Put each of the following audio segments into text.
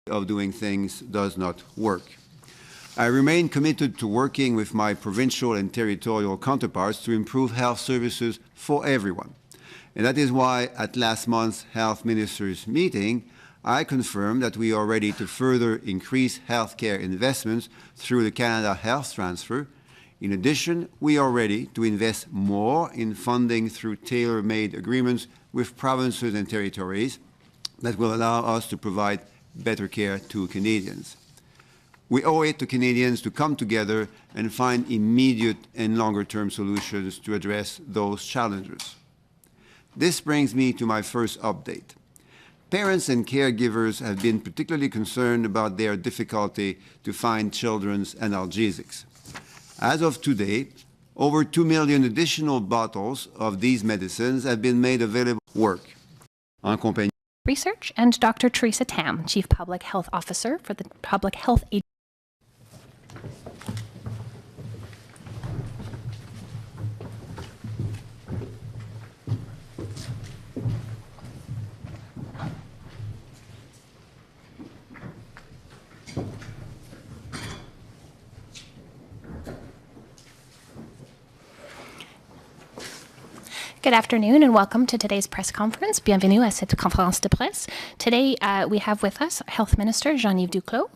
of doing things does not work. I remain committed to working with my provincial and territorial counterparts to improve health services for everyone. And that is why at last month's Health Ministers' meeting, I confirmed that we are ready to further increase healthcare investments through the Canada Health Transfer. In addition, we are ready to invest more in funding through tailor-made agreements with provinces and territories that will allow us to provide better care to Canadians. We owe it to Canadians to come together and find immediate and longer-term solutions to address those challenges. This brings me to my first update. Parents and caregivers have been particularly concerned about their difficulty to find children's analgesics. As of today, over 2 million additional bottles of these medicines have been made available for work. En compagnie Research and Dr. Delicia, Chief Public Health Officer for the Public Health Agency. Good afternoon and welcome to today's press conference. Bienvenue à cette conférence de presse. Today we have with us Health Minister Jean-Yves Duclos,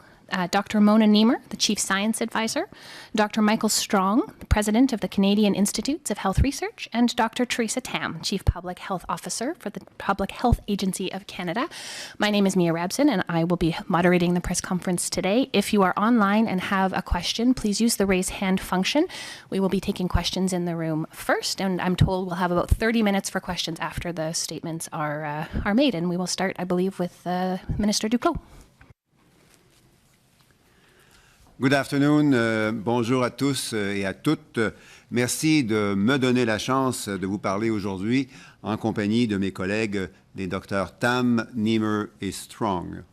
Dr. Mona Niemer, the Chief Science Advisor, Dr. Michael Strong, the President of the Canadian Institutes of Health Research, and Dr. Delicia, Chief Public Health Officer for the Public Health Agency of Canada. My name is Mia Rabson and I will be moderating the press conference today. If you are online and have a question, please use the raise hand function. We will be taking questions in the room first, and I'm told we'll have about 30 minutes for questions after the statements are made. And we will start, I believe, with Minister Duclos. Good afternoon, bonjour à tous et à toutes. Merci de me donner la chance de vous parler aujourd'hui en compagnie de mes collègues, les docteurs Tam, Niemer et Strong.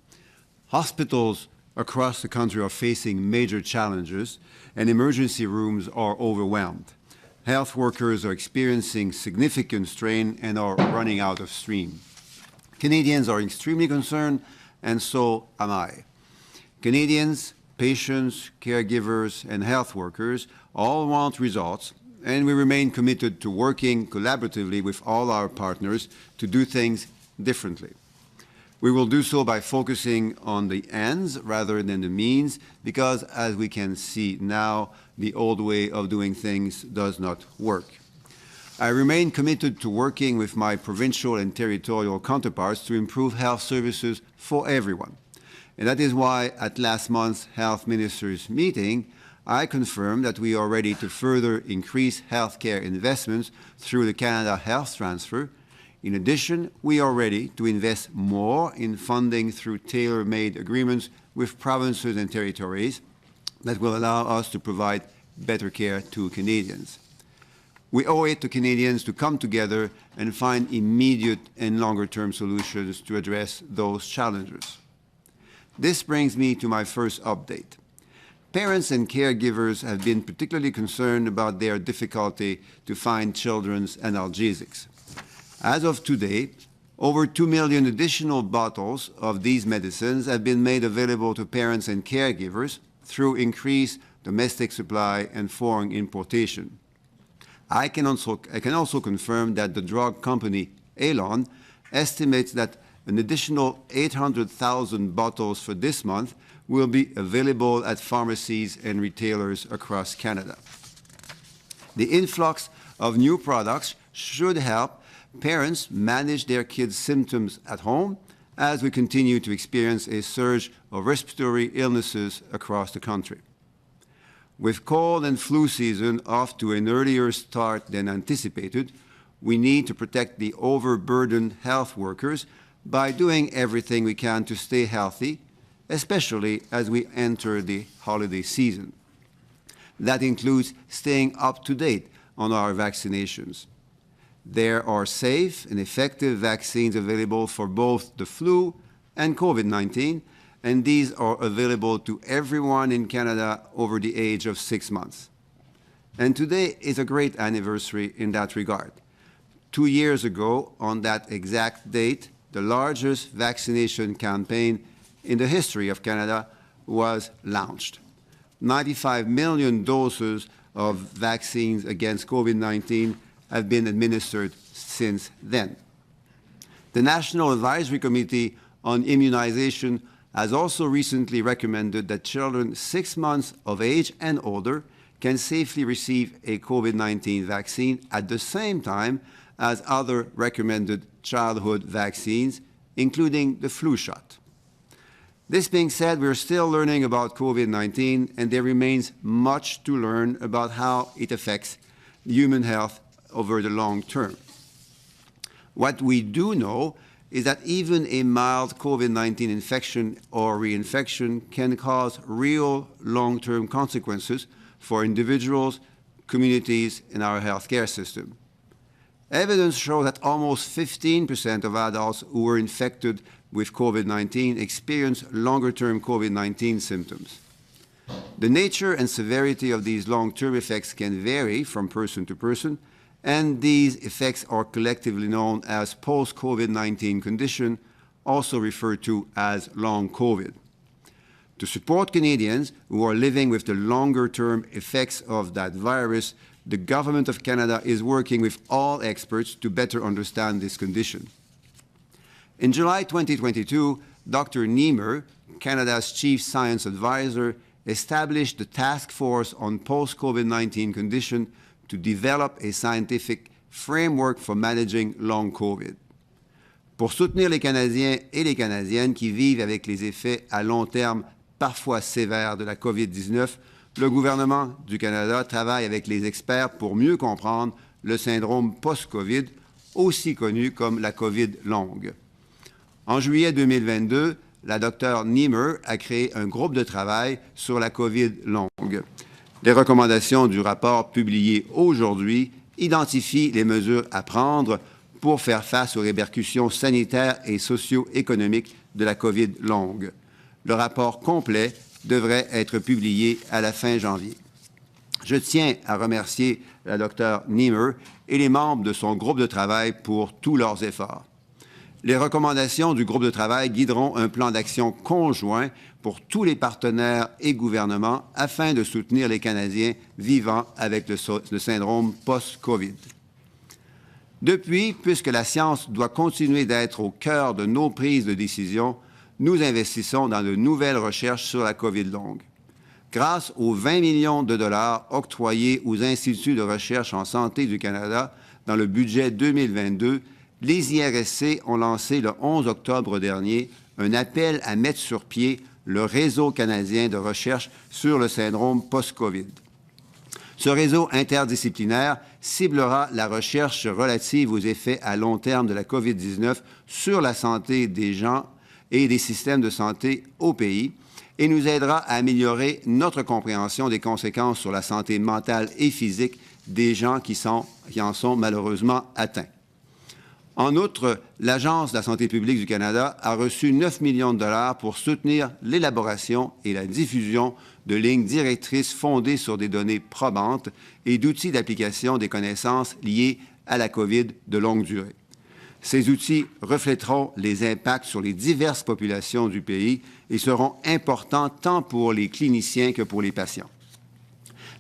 Hospitals across the country are facing major challenges and emergency rooms are overwhelmed. Health workers are experiencing significant strain and are running out of steam. Canadians are extremely concerned, and so am I. Canadians, patients, caregivers, and health workers all want results, and we remain committed to working collaboratively with all our partners to do things differently. We will do so by focusing on the ends rather than the means, because as we can see now, the old way of doing things does not work. I remain committed to working with my provincial and territorial counterparts to improve health services for everyone. And that is why at last month's Health Ministers' meeting, I confirmed that we are ready to further increase healthcare investments through the Canada Health Transfer. In addition, we are ready to invest more in funding through tailor-made agreements with provinces and territories that will allow us to provide better care to Canadians. We owe it to Canadians to come together and find immediate and longer-term solutions to address those challenges. This brings me to my first update. Parents and caregivers have been particularly concerned about their difficulty to find children's analgesics. As of today, over 2 million additional bottles of these medicines have been made available to parents and caregivers through increased domestic supply and foreign importation. I can also confirm that the drug company Elon estimates that an additional 800,000 bottles for this month will be available at pharmacies and retailers across Canada. The influx of new products should help parents manage their kids' symptoms at home as we continue to experience a surge of respiratory illnesses across the country. With cold and flu season off to an earlier start than anticipated, we need to protect the overburdened health workers by doing everything we can to stay healthy, especially as we enter the holiday season. That includes staying up to date on our vaccinations. There are safe and effective vaccines available for both the flu and COVID-19, and these are available to everyone in Canada over the age of 6 months. And today is a great anniversary in that regard. 2 years ago, on that exact date, the largest vaccination campaign in the history of Canada was launched. 95 million doses of vaccines against COVID-19 have been administered since then. The National Advisory Committee on Immunization has also recently recommended that children 6 months of age and older can safely receive a COVID-19 vaccine at the same time as other recommended childhood vaccines, including the flu shot. This being said, we're still learning about COVID-19, and there remains much to learn about how it affects human health over the long term. What we do know is that even a mild COVID-19 infection or reinfection can cause real long-term consequences for individuals, communities, and our healthcare system. Evidence shows that almost 15% of adults who were infected with COVID-19 experience longer-term COVID-19 symptoms. The nature and severity of these long-term effects can vary from person to person, and these effects are collectively known as post-COVID-19 condition, also referred to as long COVID. To support Canadians who are living with the longer-term effects of that virus, the Government of Canada is working with all experts to better understand this condition. In July 2022, Dr. Niemer, Canada's Chief Science Advisor, established the Task Force on Post-COVID-19 Condition to develop a scientific framework for managing long COVID. Pour soutenir les Canadiens et les Canadiennes qui vivent avec les effets à long terme parfois sévères de la COVID-19, le gouvernement du Canada travaille avec les experts pour mieux comprendre le syndrome post-COVID, aussi connu comme la COVID longue. En juillet 2022, la Dr. Niemer a créé un groupe de travail sur la COVID longue. Les recommandations du rapport publié aujourd'hui identifient les mesures à prendre pour faire face aux répercussions sanitaires et socio-économiques de la COVID longue. Le rapport complet devrait être publié à la fin janvier. Je tiens à remercier la Dr. Niemer et les membres de son groupe de travail pour tous leurs efforts. Les recommandations du groupe de travail guideront un plan d'action conjoint pour tous les partenaires et gouvernements afin de soutenir les Canadiens vivant avec le syndrome post-COVID. Depuis, puisque la science doit continuer d'être au cœur de nos prises de décision, nous investissons dans de nouvelles recherches sur la COVID longue. Grâce aux 20 millions de dollars octroyés aux instituts de recherche en santé du Canada dans le budget 2022, les IRSC ont lancé le 11 octobre dernier un appel à mettre sur pied le réseau canadien de recherche sur le syndrome post-COVID. Ce réseau interdisciplinaire ciblera la recherche relative aux effets à long terme de la COVID-19 sur la santé des gens et des systèmes de santé au pays et nous aidera à améliorer notre compréhension des conséquences sur la santé mentale et physique des gens qui en sont malheureusement atteints. En outre, l'Agence de la santé publique du Canada a reçu 9 millions de dollars pour soutenir l'élaboration et la diffusion de lignes directrices fondées sur des données probantes et d'outils d'application des connaissances liées à la COVID de longue durée. Ces outils reflèteront les impacts sur les diverses populations du pays et seront importants tant pour les cliniciens que pour les patients.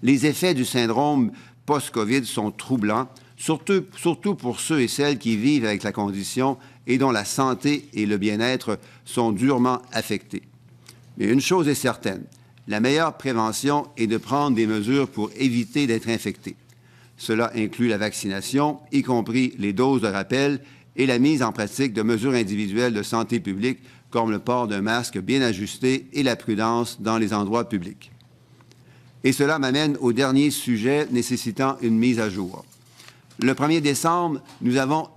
Les effets du syndrome post-COVID sont troublants, surtout pour ceux et celles qui vivent avec la condition et dont la santé et le bien-être sont durement affectés. Mais une chose est certaine, la meilleure prévention est de prendre des mesures pour éviter d'être infecté. Cela inclut la vaccination, y compris les doses de rappel, et la mise en pratique de mesures individuelles de santé publique comme le port d'un masque bien ajusté et la prudence dans les endroits publics. Et cela m'amène au dernier sujet nécessitant une mise à jour. Le 1er décembre, nous avons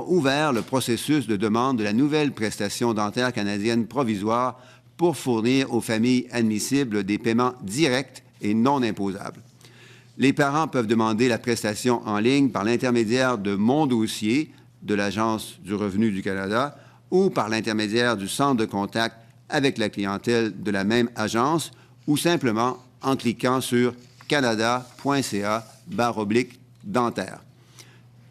ouvert le processus de demande de la nouvelle prestation dentaire canadienne provisoire pour fournir aux familles admissibles des paiements directs et non imposables. Les parents peuvent demander la prestation en ligne par l'intermédiaire de Mon dossier de l'Agence du revenu du Canada ou par l'intermédiaire du centre de contact avec la clientèle de la même agence ou simplement en cliquant sur canada.ca/dentaire.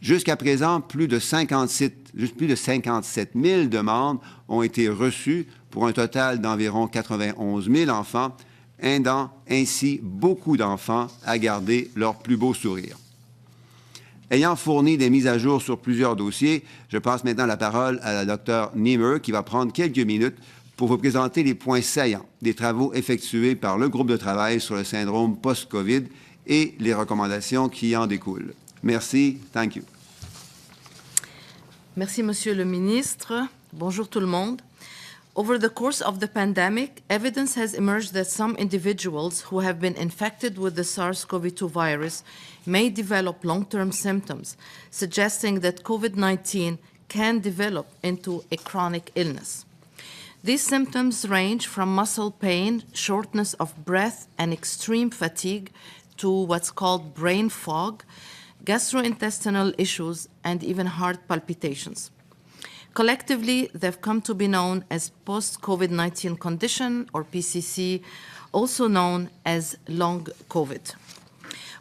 Jusqu'à présent, plus de 57 000 demandes ont été reçues pour un total d'environ 91 000 enfants, aidant ainsi beaucoup d'enfants à garder leur plus beau sourire. Ayant fourni des mises à jour sur plusieurs dossiers, je passe maintenant la parole à la Dr Niemer qui va prendre quelques minutes pour vous présenter les points saillants des travaux effectués par le groupe de travail sur le syndrome post-COVID et les recommandations qui en découlent. Merci. Thank you. Merci, Monsieur le Ministre. Bonjour tout le monde. Over the course of the pandemic, evidence has emerged that some individuals who have been infected with the SARS-CoV-2 virus may develop long-term symptoms, suggesting that COVID-19 can develop into a chronic illness. These symptoms range from muscle pain, shortness of breath, and extreme fatigue to what's called brain fog, gastrointestinal issues, and even heart palpitations. Collectively, they've come to be known as post-COVID-19 condition, or PCC, also known as long COVID.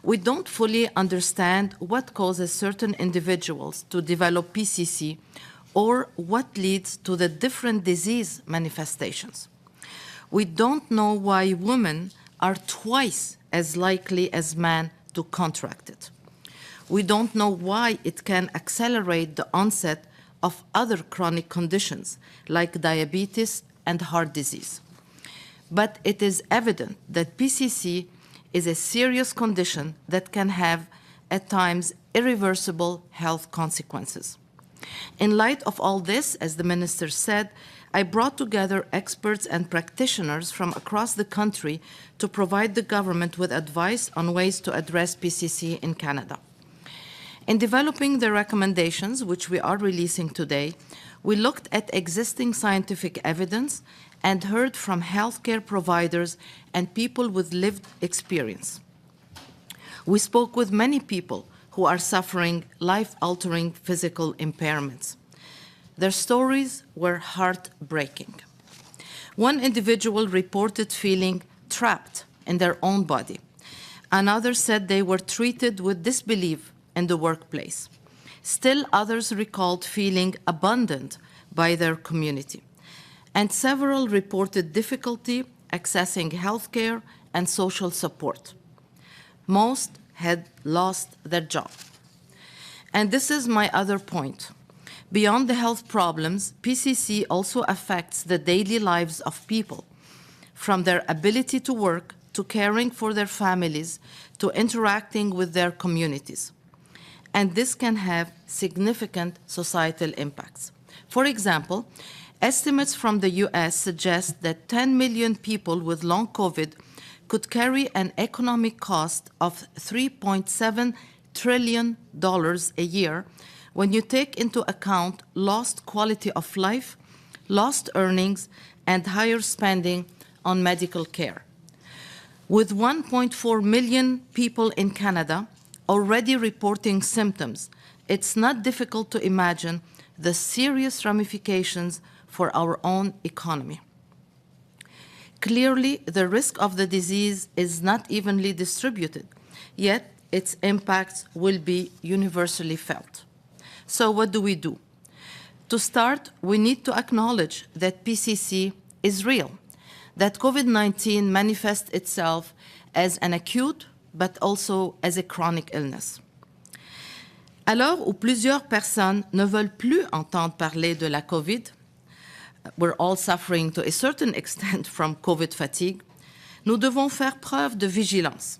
We don't fully understand what causes certain individuals to develop PCC or what leads to the different disease manifestations. We don't know why women are twice as likely as men to contract it. We don't know why it can accelerate the onset of other chronic conditions like diabetes and heart disease. But it is evident that PCC is a serious condition that can have, at times, irreversible health consequences. In light of all this, as the Minister said, I brought together experts and practitioners from across the country to provide the government with advice on ways to address PCC in Canada. In developing the recommendations, which we are releasing today, we looked at existing scientific evidence and heard from healthcare providers and people with lived experience. We spoke with many people who are suffering life-altering physical impairments. Their stories were heartbreaking. One individual reported feeling trapped in their own body. Another said they were treated with disbelief in the workplace. Still others recalled feeling abandoned by their community. And several reported difficulty accessing healthcare and social support. Most had lost their job. And this is my other point. Beyond the health problems, PCC also affects the daily lives of people, from their ability to work, to caring for their families, to interacting with their communities. And this can have significant societal impacts. For example, estimates from the US suggest that 10 million people with long COVID could carry an economic cost of $3.7 trillion a year when you take into account lost quality of life, lost earnings, and higher spending on medical care. With 1.4 million people in Canada already reporting symptoms, it's not difficult to imagine the serious ramifications for our own economy. Clearly, the risk of the disease is not evenly distributed, yet its impacts will be universally felt. So what do? To start, we need to acknowledge that PCC is real, that COVID-19 manifests itself as an acute but also as a chronic illness. À l'heure où plusieurs personnes ne veulent plus entendre parler de la COVID, we're all suffering to a certain extent from COVID fatigue, nous devons faire preuve de vigilance.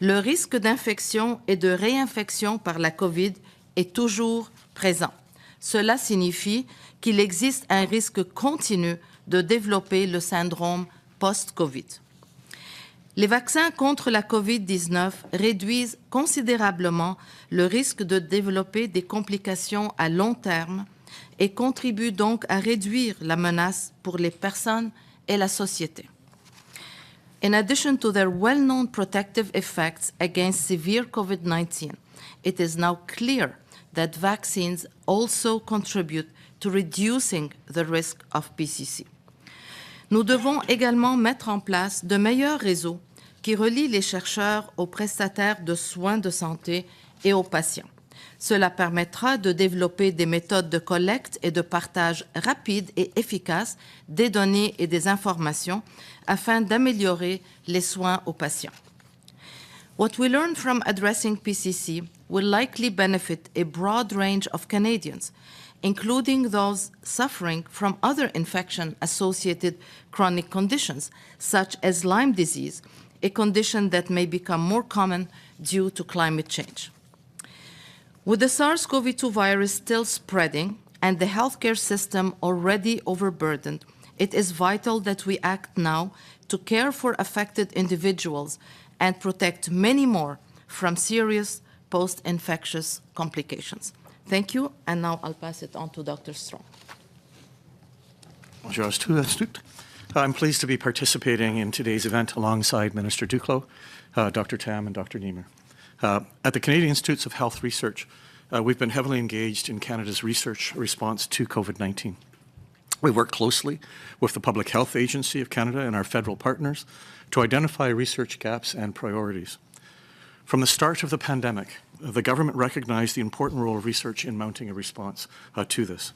Le risque d'infection et de réinfection par la COVID est toujours présent. Cela signifie qu'il existe un risque continu de développer le syndrome post-COVID. Les vaccins contre la COVID-19 réduisent considérablement le risque de développer des complications à long terme et contribuent donc à réduire la menace pour les personnes et la société. In addition to their well-known protective effects against severe COVID-19, it is now clear that vaccines also contribute to reducing the risk of PCC. Nous devons également mettre en place de meilleurs réseaux qui relient les chercheurs aux prestataires de soins de santé et aux patients. Cela permettra de développer des méthodes de collecte et de partage rapides et efficaces des données et des informations afin d'améliorer les soins aux patients. What we learn from addressing PCC will likely benefit a broad range of Canadians, including those suffering from other infection-associated chronic conditions, such as Lyme disease, a condition that may become more common due to climate change. With the SARS-CoV-2 virus still spreading and the healthcare system already overburdened, it is vital that we act now to care for affected individuals and protect many more from serious post-infectious complications. Thank you, and now I'll pass it on to Dr. Strong. Bonjour à tous. I'm pleased to be participating in today's event alongside Minister Duclos, Dr. Tam, and Dr. Niemer. At the Canadian Institutes of Health Research, we've been heavily engaged in Canada's research response to COVID-19. We work closely with the Public Health Agency of Canada and our federal partners to identify research gaps and priorities. From the start of the pandemic, the government recognized the important role of research in mounting a response to this.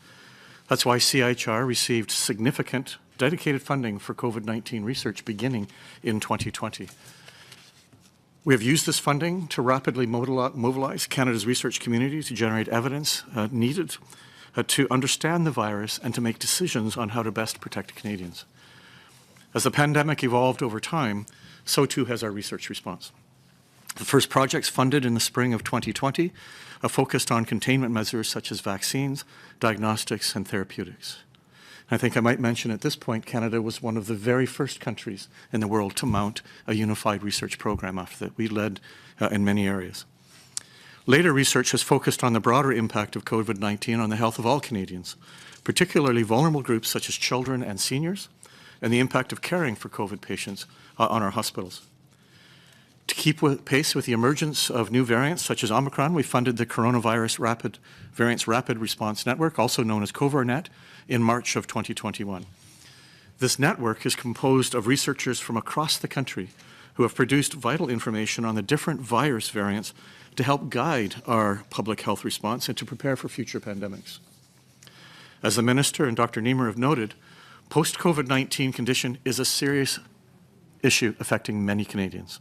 That's why CIHR received significant dedicated funding for COVID-19 research beginning in 2020. We have used this funding to rapidly mobilize Canada's research community to generate evidence needed to understand the virus and to make decisions on how to best protect Canadians. As the pandemic evolved over time, so too has our research response. The first projects funded in the spring of 2020 focused on containment measures such as vaccines, diagnostics, and therapeutics. I think I might mention at this point, Canada was one of the very first countries in the world to mount a unified research program after that. We led in many areas. Later research has focused on the broader impact of COVID-19 on the health of all Canadians, particularly vulnerable groups such as children and seniors, and the impact of caring for COVID patients on our hospitals. To keep pace with the emergence of new variants such as Omicron, we funded the Coronavirus Variants Rapid Response Network, also known as COVARNet, in March of 2021. This network is composed of researchers from across the country who have produced vital information on the different virus variants to help guide our public health response and to prepare for future pandemics. As the Minister and Dr. Niemer have noted, post-COVID-19 condition is a serious issue affecting many Canadians.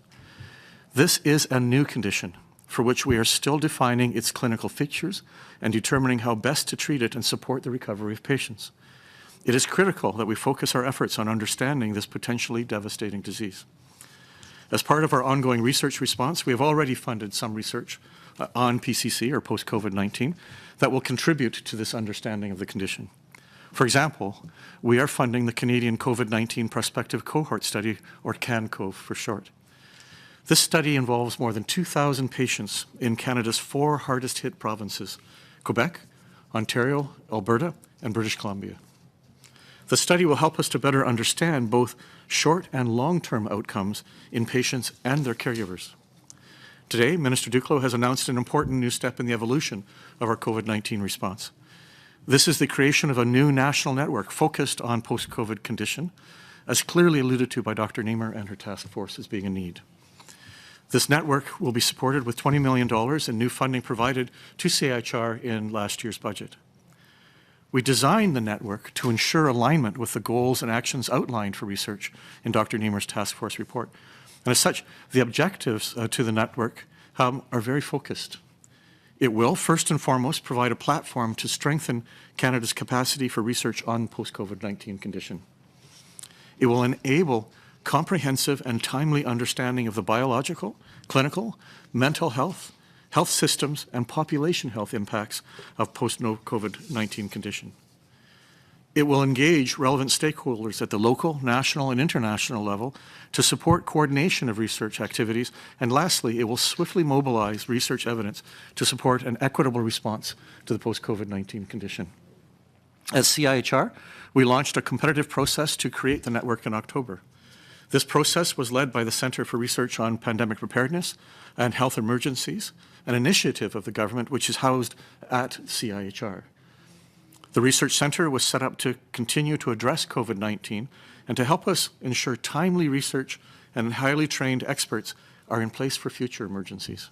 This is a new condition for which we are still defining its clinical features and determining how best to treat it and support the recovery of patients. It is critical that we focus our efforts on understanding this potentially devastating disease. As part of our ongoing research response, we have already funded some research on PCC, or post-COVID-19, that will contribute to this understanding of the condition. For example, we are funding the Canadian COVID-19 Prospective Cohort Study, or CANCOV for short. This study involves more than 2,000 patients in Canada's 4 hardest-hit provinces: Quebec, Ontario, Alberta, and British Columbia. The study will help us to better understand both short and long-term outcomes in patients and their caregivers. Today, Minister Duclos has announced an important new step in the evolution of our COVID-19 response. This is the creation of a new national network focused on post-COVID condition, as clearly alluded to by Dr. Niemer and her task force as being a need. This network will be supported with $20 million in new funding provided to CIHR in last year's budget. We designed the network to ensure alignment with the goals and actions outlined for research in Dr. Niemer's task force report. And as such, the objectives to the network are very focused. It will, first and foremost, provide a platform to strengthen Canada's capacity for research on post-COVID-19 condition. It will enable comprehensive and timely understanding of the biological, clinical, mental health, health systems, and population health impacts of post-COVID-19 condition. It will engage relevant stakeholders at the local, national, and international level to support coordination of research activities. And lastly, it will swiftly mobilize research evidence to support an equitable response to the post-COVID-19 condition. At CIHR, we launched a competitive process to create the network in October. This process was led by the Centre for Research on Pandemic Preparedness and Health Emergencies, an initiative of the government which is housed at CIHR. The research centre was set up to continue to address COVID-19 and to help us ensure timely research and highly trained experts are in place for future emergencies.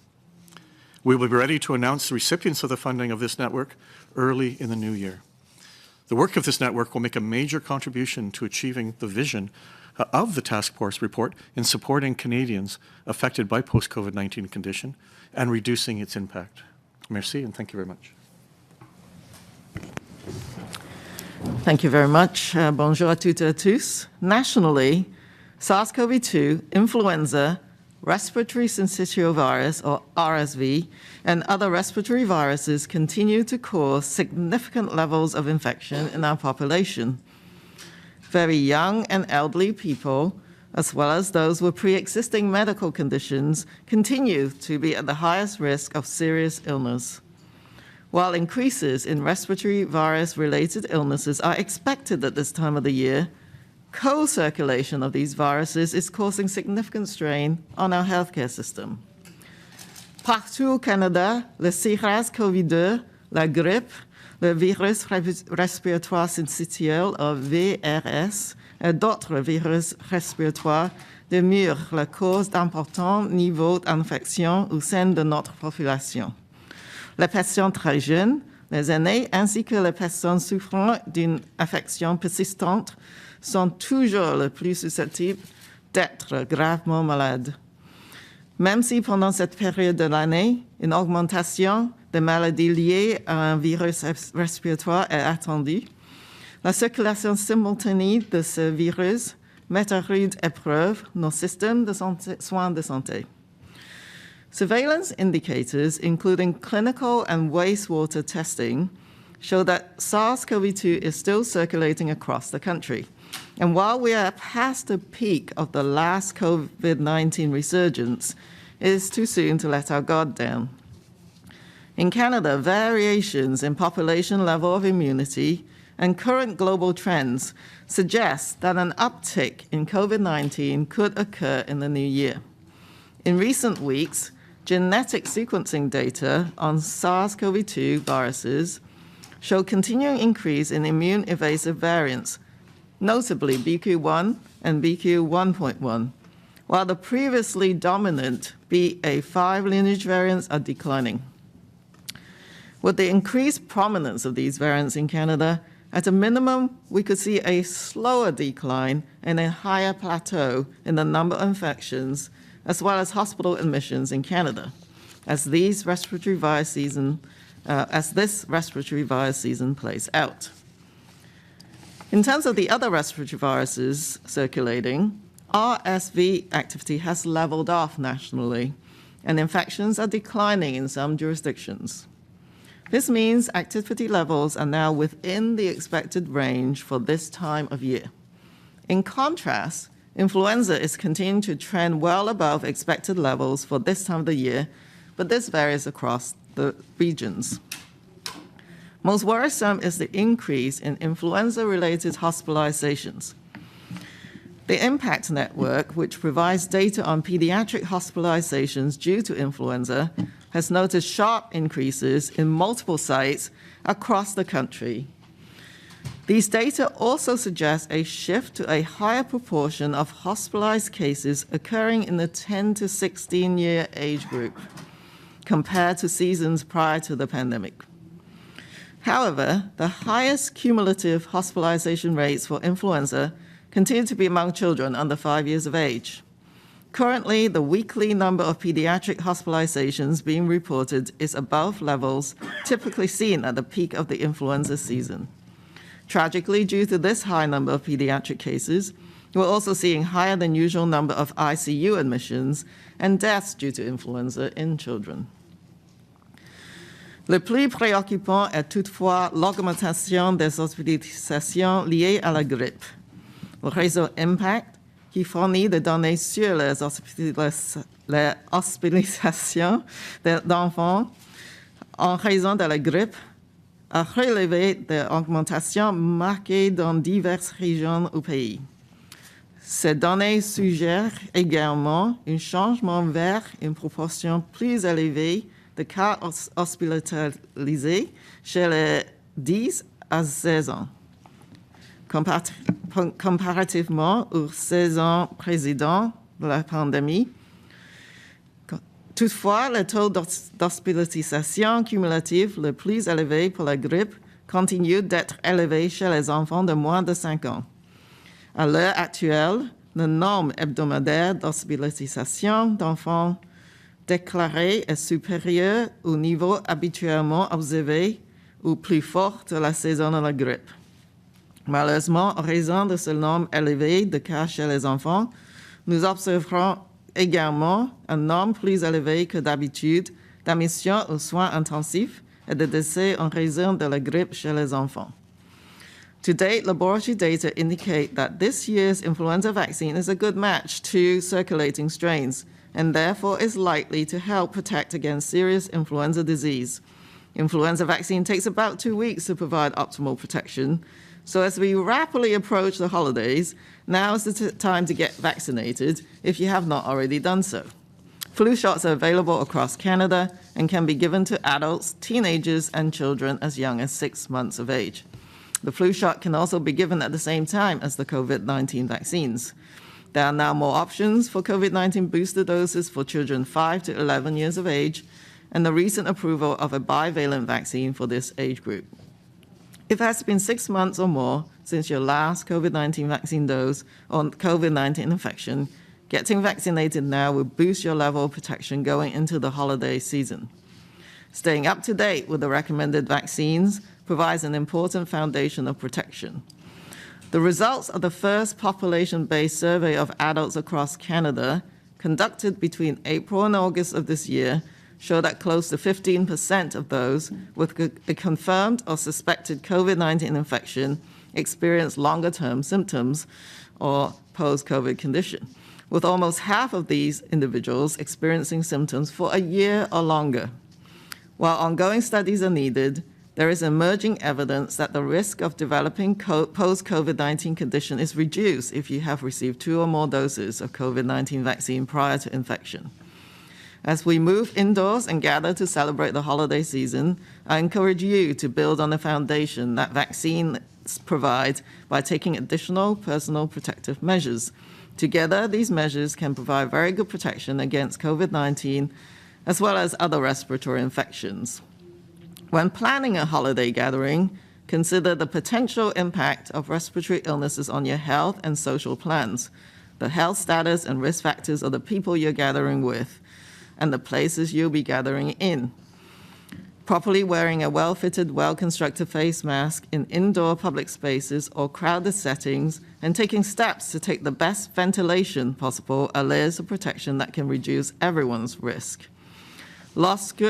We will be ready to announce the recipients of the funding of this network early in the new year. The work of this network will make a major contribution to achieving the vision of the task force report in supporting Canadians affected by post-COVID-19 condition and reducing its impact. Merci, and thank you very much. Thank you very much. Bonjour à toutes et à tous. Nationally, SARS-CoV-2, influenza, respiratory syncytial virus, or RSV, and other respiratory viruses continue to cause significant levels of infection in our population. Very young and elderly people, as well as those with pre-existing medical conditions, continue to be at the highest risk of serious illness. While increases in respiratory virus-related illnesses are expected at this time of the year, co-circulation of these viruses is causing significant strain on our healthcare system. Partout au Canada, le SARS-CoV-2, la grippe, le virus respiratoire syncytial, ou VRS, et d'autres virus respiratoires demeurent la cause d'importants niveaux d'infection au sein de notre population. Les patients très jeunes, les aînés ainsi que les personnes souffrant d'une affection persistante sont toujours les plus susceptibles d'être gravement malades. Même si pendant cette période de l'année, une augmentation des maladies liées à un virus respiratoire est attendue, la circulation simultanée de ce virus met à rude épreuve nos systèmes de soins de santé. Surveillance indicators, including clinical and wastewater testing, show that SARS-CoV-2 is still circulating across the country. And while we are past the peak of the last COVID-19 resurgence, it is too soon to let our guard down. In Canada, variations in population level of immunity and current global trends suggest that an uptick in COVID-19 could occur in the new year. In recent weeks, genetic sequencing data on SARS-CoV-2 viruses show continuing increase in immune-evasive variants, notably BQ1 and BQ1.1, while the previously dominant BA5 lineage variants are declining. With the increased prominence of these variants in Canada, at a minimum, we could see a slower decline and a higher plateau in the number of infections, as well as hospital admissions in Canada, as this respiratory virus season plays out. In terms of the other respiratory viruses circulating, RSV activity has leveled off nationally, and infections are declining in some jurisdictions. This means activity levels are now within the expected range for this time of year. In contrast, influenza is continuing to trend well above expected levels for this time of the year, but this varies across the regions. Most worrisome is the increase in influenza-related hospitalizations. The IMPACT network, which provides data on pediatric hospitalizations due to influenza, has noted sharp increases in multiple sites across the country. These data also suggest a shift to a higher proportion of hospitalized cases occurring in the 10 to 16-year age group compared to seasons prior to the pandemic. However, the highest cumulative hospitalization rates for influenza continue to be among children under 5 years of age. Currently, the weekly number of pediatric hospitalizations being reported is above levels typically seen at the peak of the influenza season. Tragically, due to this high number of pediatric cases, we're also seeing higher than usual number of ICU admissions and deaths due to influenza in children. Le plus préoccupant est toutefois l'augmentation des hospitalisations liées à la grippe. Le réseau IMPACT, qui fournit des données sur les hospitalisations d'enfants en raison de la grippe, a relevé des augmentations marquées dans diverses régions du pays. Ces données suggèrent également un changement vers une proportion plus élevée de cas hospitalisés chez les 10 à 16 ans, comparativement aux 16 ans précédents de la pandémie. Toutefois, le taux d'hospitalisation cumulatif le plus élevé pour la grippe continue d'être élevé chez les enfants de moins de 5 ans. À l'heure actuelle, le nombre hebdomadaire d'hospitalisation d'enfants déclarés est supérieur au niveau habituellement observé ou plus fort de la saison de la grippe. Malheureusement, en raison de ce nombre élevé de cas chez les enfants, nous observerons également un nombre plus élevé que d'habitude d'admissions aux soins intensifs et de décès en raison de la grippe chez les enfants. To date, laboratory data indicate that this year's influenza vaccine is a good match to circulating strains and therefore is likely to help protect against serious influenza disease. Influenza vaccine takes about 2 weeks to provide optimal protection. So as we rapidly approach the holidays, now is the time to get vaccinated if you have not already done so. Flu shots are available across Canada and can be given to adults, teenagers, and children as young as 6 months of age. The flu shot can also be given at the same time as the COVID-19 vaccines. There are now more options for COVID-19 booster doses for children 5 to 11 years of age, and the recent approval of a bivalent vaccine for this age group. If it has been 6 months or more since your last COVID-19 vaccine dose or COVID-19 infection, getting vaccinated now will boost your level of protection going into the holiday season. Staying up to date with the recommended vaccines provides an important foundation of protection. The results of the first population-based survey of adults across Canada, conducted between April and August of this year, show that close to 15% of those with a confirmed or suspected COVID-19 infection experience longer-term symptoms or post-COVID condition, with almost half of these individuals experiencing symptoms for a year or longer. While ongoing studies are needed, there is emerging evidence that the risk of developing post-COVID-19 condition is reduced if you have received 2 or more doses of COVID-19 vaccine prior to infection. As we move indoors and gather to celebrate the holiday season, I encourage you to build on the foundation that vaccines provide by taking additional personal protective measures. Together, these measures can provide very good protection against COVID-19 as well as other respiratory infections. When planning a holiday gathering, consider the potential impact of respiratory illnesses on your health and social plans, the health status and risk factors of the people you're gathering with, and the places you'll be gathering in. Properly wearing a well-fitted, well-constructed face mask in indoor public spaces or crowded settings and taking steps to take the best ventilation possible are layers of protection that can reduce everyone's risk. Lorsque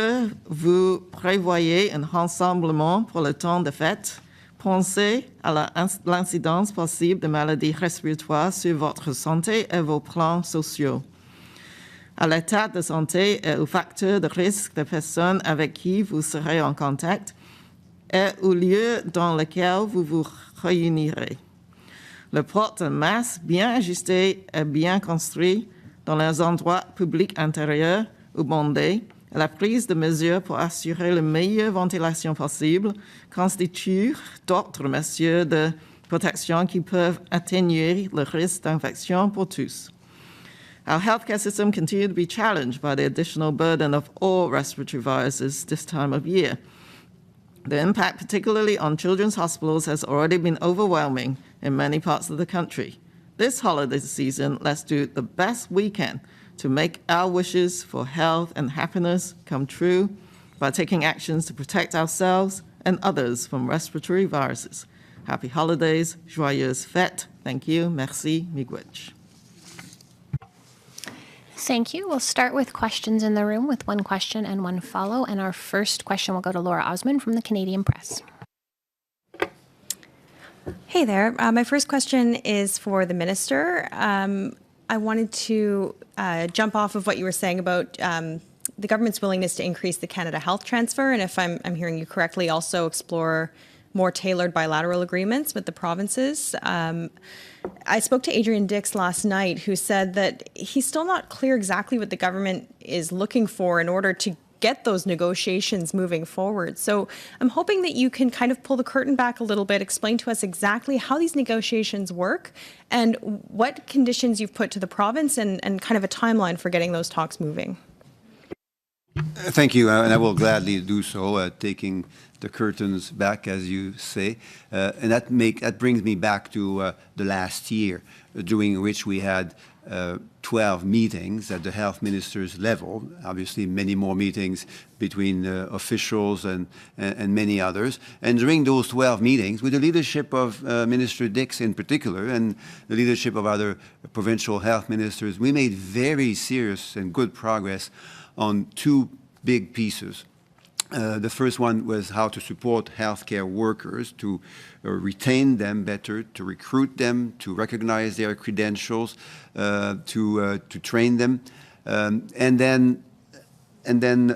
vous prévoyez un rassemblement pour le temps de fête, pensez à l'incidence possible de maladies respiratoires sur votre santé et vos plans sociaux, à l'état de santé et aux facteurs de risque des personnes avec qui vous serez en contact et au lieu dans lequel vous vous réunirez. Le port d'un masque bien ajusté et bien construit dans les endroits publics intérieurs ou bondés, la prise de mesures pour assurer la meilleure ventilation possible constitue d'autres mesures de protection qui peuvent atténuer le risque d'infection pour tous. Our healthcare system continues to be challenged by the additional burden of all respiratory viruses this time of year. The impact, particularly on children's hospitals, has already been overwhelming in many parts of the country. This holiday season, let's do the best we can to make our wishes for health and happiness come true by taking actions to protect ourselves and others from respiratory viruses. Happy holidays, joyeuses fêtes. Thank you, merci, miigwech. Thank you. We'll start with questions in the room with 1 question and 1 follow. And our first question will go to Laura Osmond from the Canadian Press. Hey there. My first question is for the Minister. I wanted to jump off of what you were saying about the government's willingness to increase the Canada Health Transfer, and if I'm hearing you correctly, also explore more tailored bilateral agreements with the provinces. I spoke to Adrian Dix last night, who said that he's still not clear exactly what the government is looking for in order to get those negotiations moving forward. So I'm hoping that you can kind of pull the curtain back a little bit, explain to us exactly how these negotiations work and what conditions you've put to the province and kind of a timeline for getting those talks moving. Thank you, and I will gladly do so, taking the curtains back, as you say. And that brings me back to the last year, during which we had 12 meetings at the health minister's level, obviously many more meetings between officials and many others. And during those 12 meetings, with the leadership of Minister Dix in particular, and the leadership of other provincial health ministers, we made very serious and good progress on two big pieces. The first one was how to support healthcare workers, to retain them better, to recruit them, to recognize their credentials, to train them, and then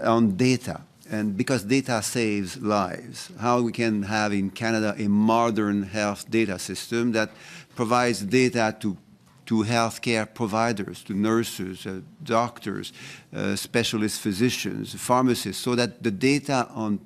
on data. And because data saves lives, how we can have in Canada a modern health data system that provides data to healthcare providers, to nurses, doctors, specialist physicians, pharmacists, so that the data on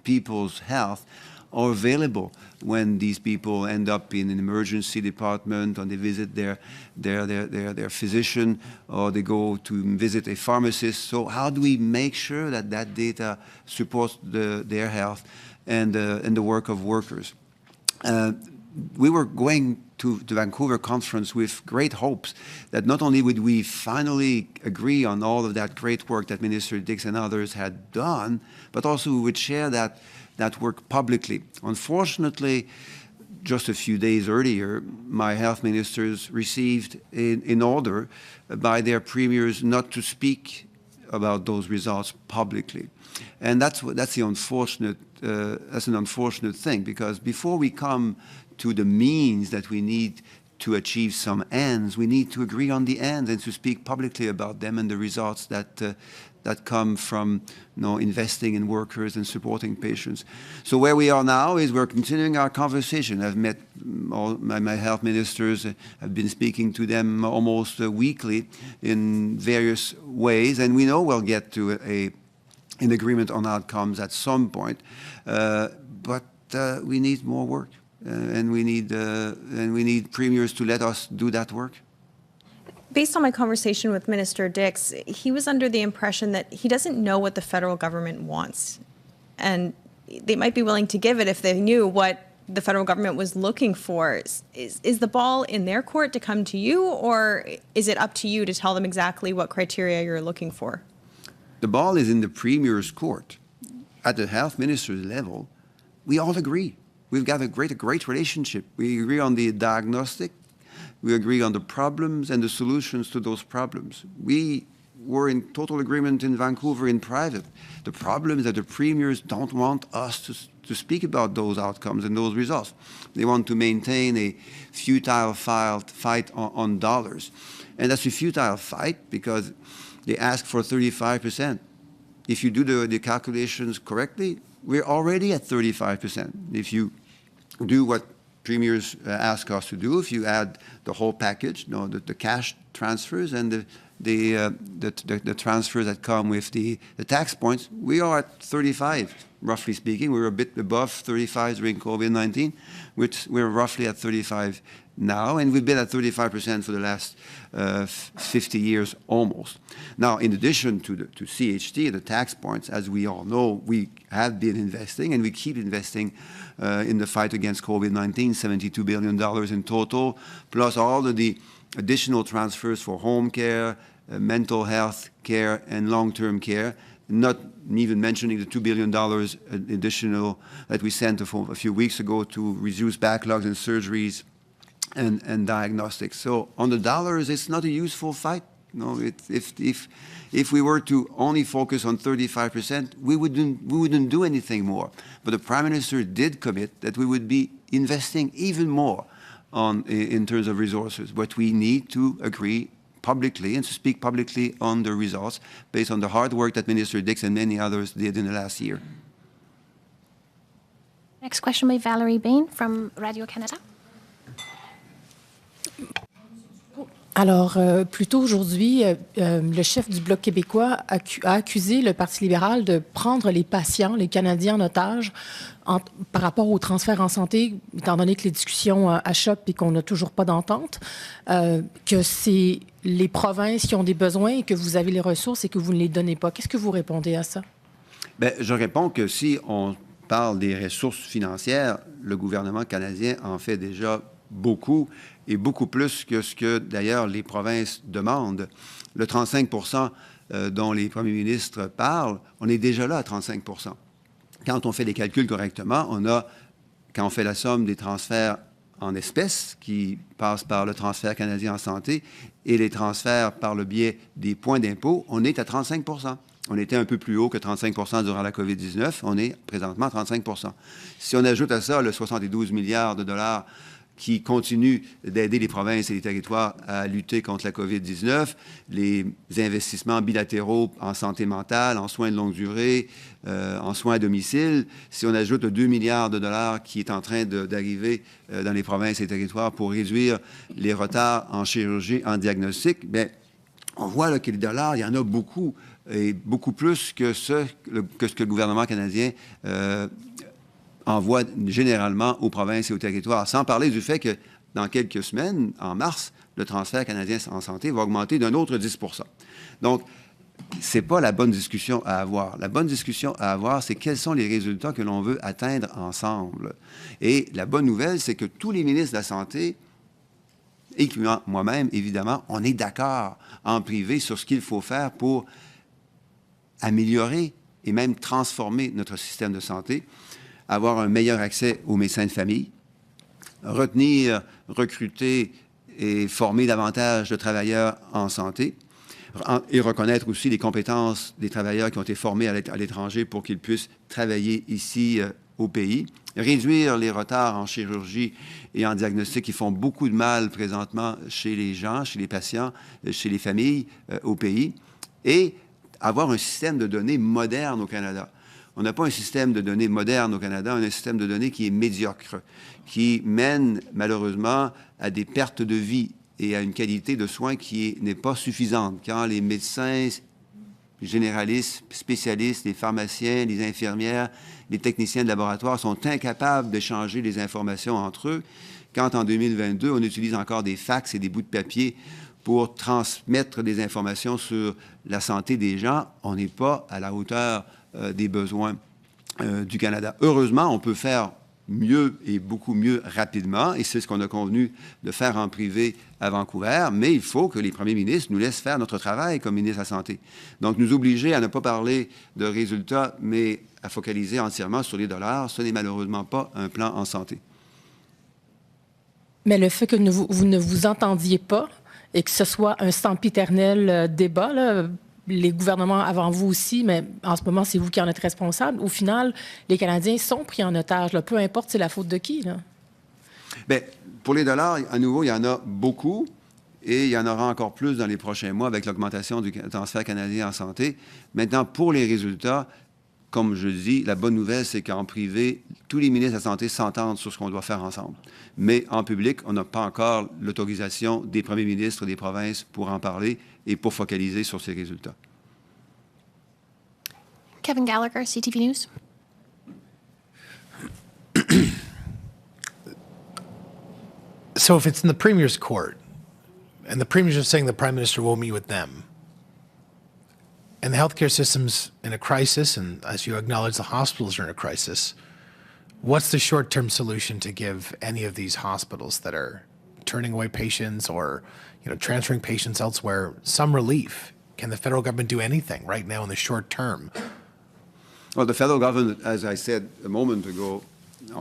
people's health are available when these people end up in an emergency department, or they visit their physician, or they go to visit a pharmacist. So how do we make sure that that data supports their health and the work of workers? We were going to the Vancouver conference with great hopes that not only would we finally agree on all of that great work that Minister Dix and others had done, but also we would share that work publicly. Unfortunately, just a few days earlier, my health ministers received an order by their premiers not to speak about those results publicly. And that's an unfortunate thing, because before we come to the means that we need to achieve some ends, we need to agree on the ends and to speak publicly about them and the results that come from investing in workers and supporting patients. So where we are now is we're continuing our conversation. I've met all my health ministers. I've been speaking to them almost weekly in various ways, and we know we'll get to an agreement on outcomes at some point. But we need more work. And we need premiers to let us do that work. Based on my conversation with Minister Dix, he was under the impression that he doesn't know what the federal government wants. And they might be willing to give it if they knew what the federal government was looking for. Is the ball in their court to come to you, or is it up to you to tell them exactly what criteria you're looking for? The ball is in the premier's court. At the health minister's level, we all agree. We've got a great relationship. We agree on the diagnostic. We agree on the problems and the solutions to those problems. We were in total agreement in Vancouver in private. The problem is that the premiers don't want us to speak about those outcomes and those results. They want to maintain a futile fight on dollars. And that's a futile fight because they ask for 35%. If you do the calculations correctly, we're already at 35%. If you do what premiers ask us to do, if you add the whole package, the cash transfers and the transfers that come with the tax points, we are at 35, roughly speaking. We were a bit above 35 during COVID-19, which we're roughly at 35 now, and we've been at 35% for the last 50 years almost. Now, in addition to CHT, the tax points, as we all know, we have been investing and we keep investing in the fight against COVID-19, $72 billion in total, plus all of the additional transfers for home care, mental health care, and long-term care, not even mentioning the $2 billion additional that we sent a few weeks ago to reduce backlogs in surgeries and diagnostics. So on the dollars, it's not a useful fight. If we were to only focus on 35%, we wouldn't do anything more. But the Prime Minister did commit that we would be investing even more in terms of resources. But we need to agree publicly and to speak publicly on the results based on the hard work that Minister Dix and many others did in the last year. Next question by Valerie Bain from Radio-Canada. Alors, plus tôt aujourd'hui, le chef du Bloc québécois a accusé le Parti libéral de prendre les patients, les Canadiens en otage par rapport au transfert en santé, étant donné que les discussions achoppent et qu'on n'a toujours pas d'entente, que c'est les provinces qui ont des besoins et que vous avez les ressources et que vous ne les donnez pas. Qu'est-ce que vous répondez à ça? Bien, je réponds que si on parle des ressources financières, le gouvernement canadien en fait déjà beaucoup et beaucoup plus que ce que, d'ailleurs, les provinces demandent. Le 35 dont les premiers ministres parlent, on est déjà là à 35 Quand on fait les calculs correctement, quand on fait la somme des transferts en espèces qui passent par le transfert canadien en santé et les transferts par le biais des points d'impôt, on est à 35 On était un peu plus haut que 35 durant la COVID-19. On est présentement à 35 Si on ajoute à ça le 72 milliards de dollars qui continuent d'aider les provinces et les territoires à lutter contre la COVID-19, les investissements bilatéraux en santé mentale, en soins de longue durée, en soins à domicile, si on ajoute le 2 milliards de dollars qui est en train d'arriver dans les provinces et territoires pour réduire les retards en chirurgie, en diagnostic, bien, on voit là, que les dollars, il y en a beaucoup, et beaucoup plus que ce que le gouvernement canadien envoie généralement aux provinces et aux territoires, sans parler du fait que dans quelques semaines, en mars, le transfert canadien en santé va augmenter d'un autre 10 Donc, ce n'est pas la bonne discussion à avoir. La bonne discussion à avoir, c'est quels sont les résultats que l'on veut atteindre ensemble. Et la bonne nouvelle, c'est que tous les ministres de la Santé, incluant moi-même, évidemment, on est d'accord en privé sur ce qu'il faut faire pour améliorer et même transformer notre système de santé, avoir un meilleur accès aux médecins de famille, retenir, recruter et former davantage de travailleurs en santé et reconnaître aussi les compétences des travailleurs qui ont été formés à l'étranger pour qu'ils puissent travailler ici au pays, réduire les retards en chirurgie et en diagnostic qui font beaucoup de mal présentement chez les gens, chez les patients, chez les familles au pays, et avoir un système de données moderne au Canada. On n'a pas un système de données moderne au Canada, on a un système de données qui est médiocre, qui mène malheureusement à des pertes de vie et à une qualité de soins qui n'est pas suffisante. Quand les médecins généralistes, spécialistes, les pharmaciens, les infirmières, les techniciens de laboratoire sont incapables d'échanger les informations entre eux, quand en 2022, on utilise encore des fax et des bouts de papier pour transmettre des informations sur la santé des gens, on n'est pas à la hauteur des besoins du Canada. Heureusement, on peut faire mieux et beaucoup mieux rapidement, et c'est ce qu'on a convenu de faire en privé à Vancouver, mais il faut que les premiers ministres nous laissent faire notre travail comme ministre de la Santé. Donc, nous obliger à ne pas parler de résultats, mais à focaliser entièrement sur les dollars, ce n'est malheureusement pas un plan en santé. Mais le fait que vous ne vous entendiez pas et que ce soit un sempiternel débat, là, les gouvernements avant vous aussi, mais en ce moment, c'est vous qui en êtes responsable. Au final, les Canadiens sont pris en otage, là, peu importe c'est la faute de qui. Là. Bien, pour les dollars, à nouveau, il y en a beaucoup et il y en aura encore plus dans les prochains mois avec l'augmentation du transfert canadien en santé. Maintenant, pour les résultats, comme je dis, la bonne nouvelle, c'est qu'en privé, tous les ministres de la Santé s'entendent sur ce qu'on doit faire ensemble. Mais en public, on n'a pas encore l'autorisation des premiers ministres des provinces pour en parler et pour focaliser sur ces résultats. Kevin Gallagher, CTV News. So if it's in the Premier's court, and the Premiers are saying the Prime Minister will meet with them, and the healthcare system's in a crisis, and as you acknowledge, the hospitals are in a crisis, what's the short-term solution to give any of these hospitals that are turning away patients or, transferring patients elsewhere some relief? Can the federal government do anything right now in the short term? Well, the federal government, as I said a moment ago,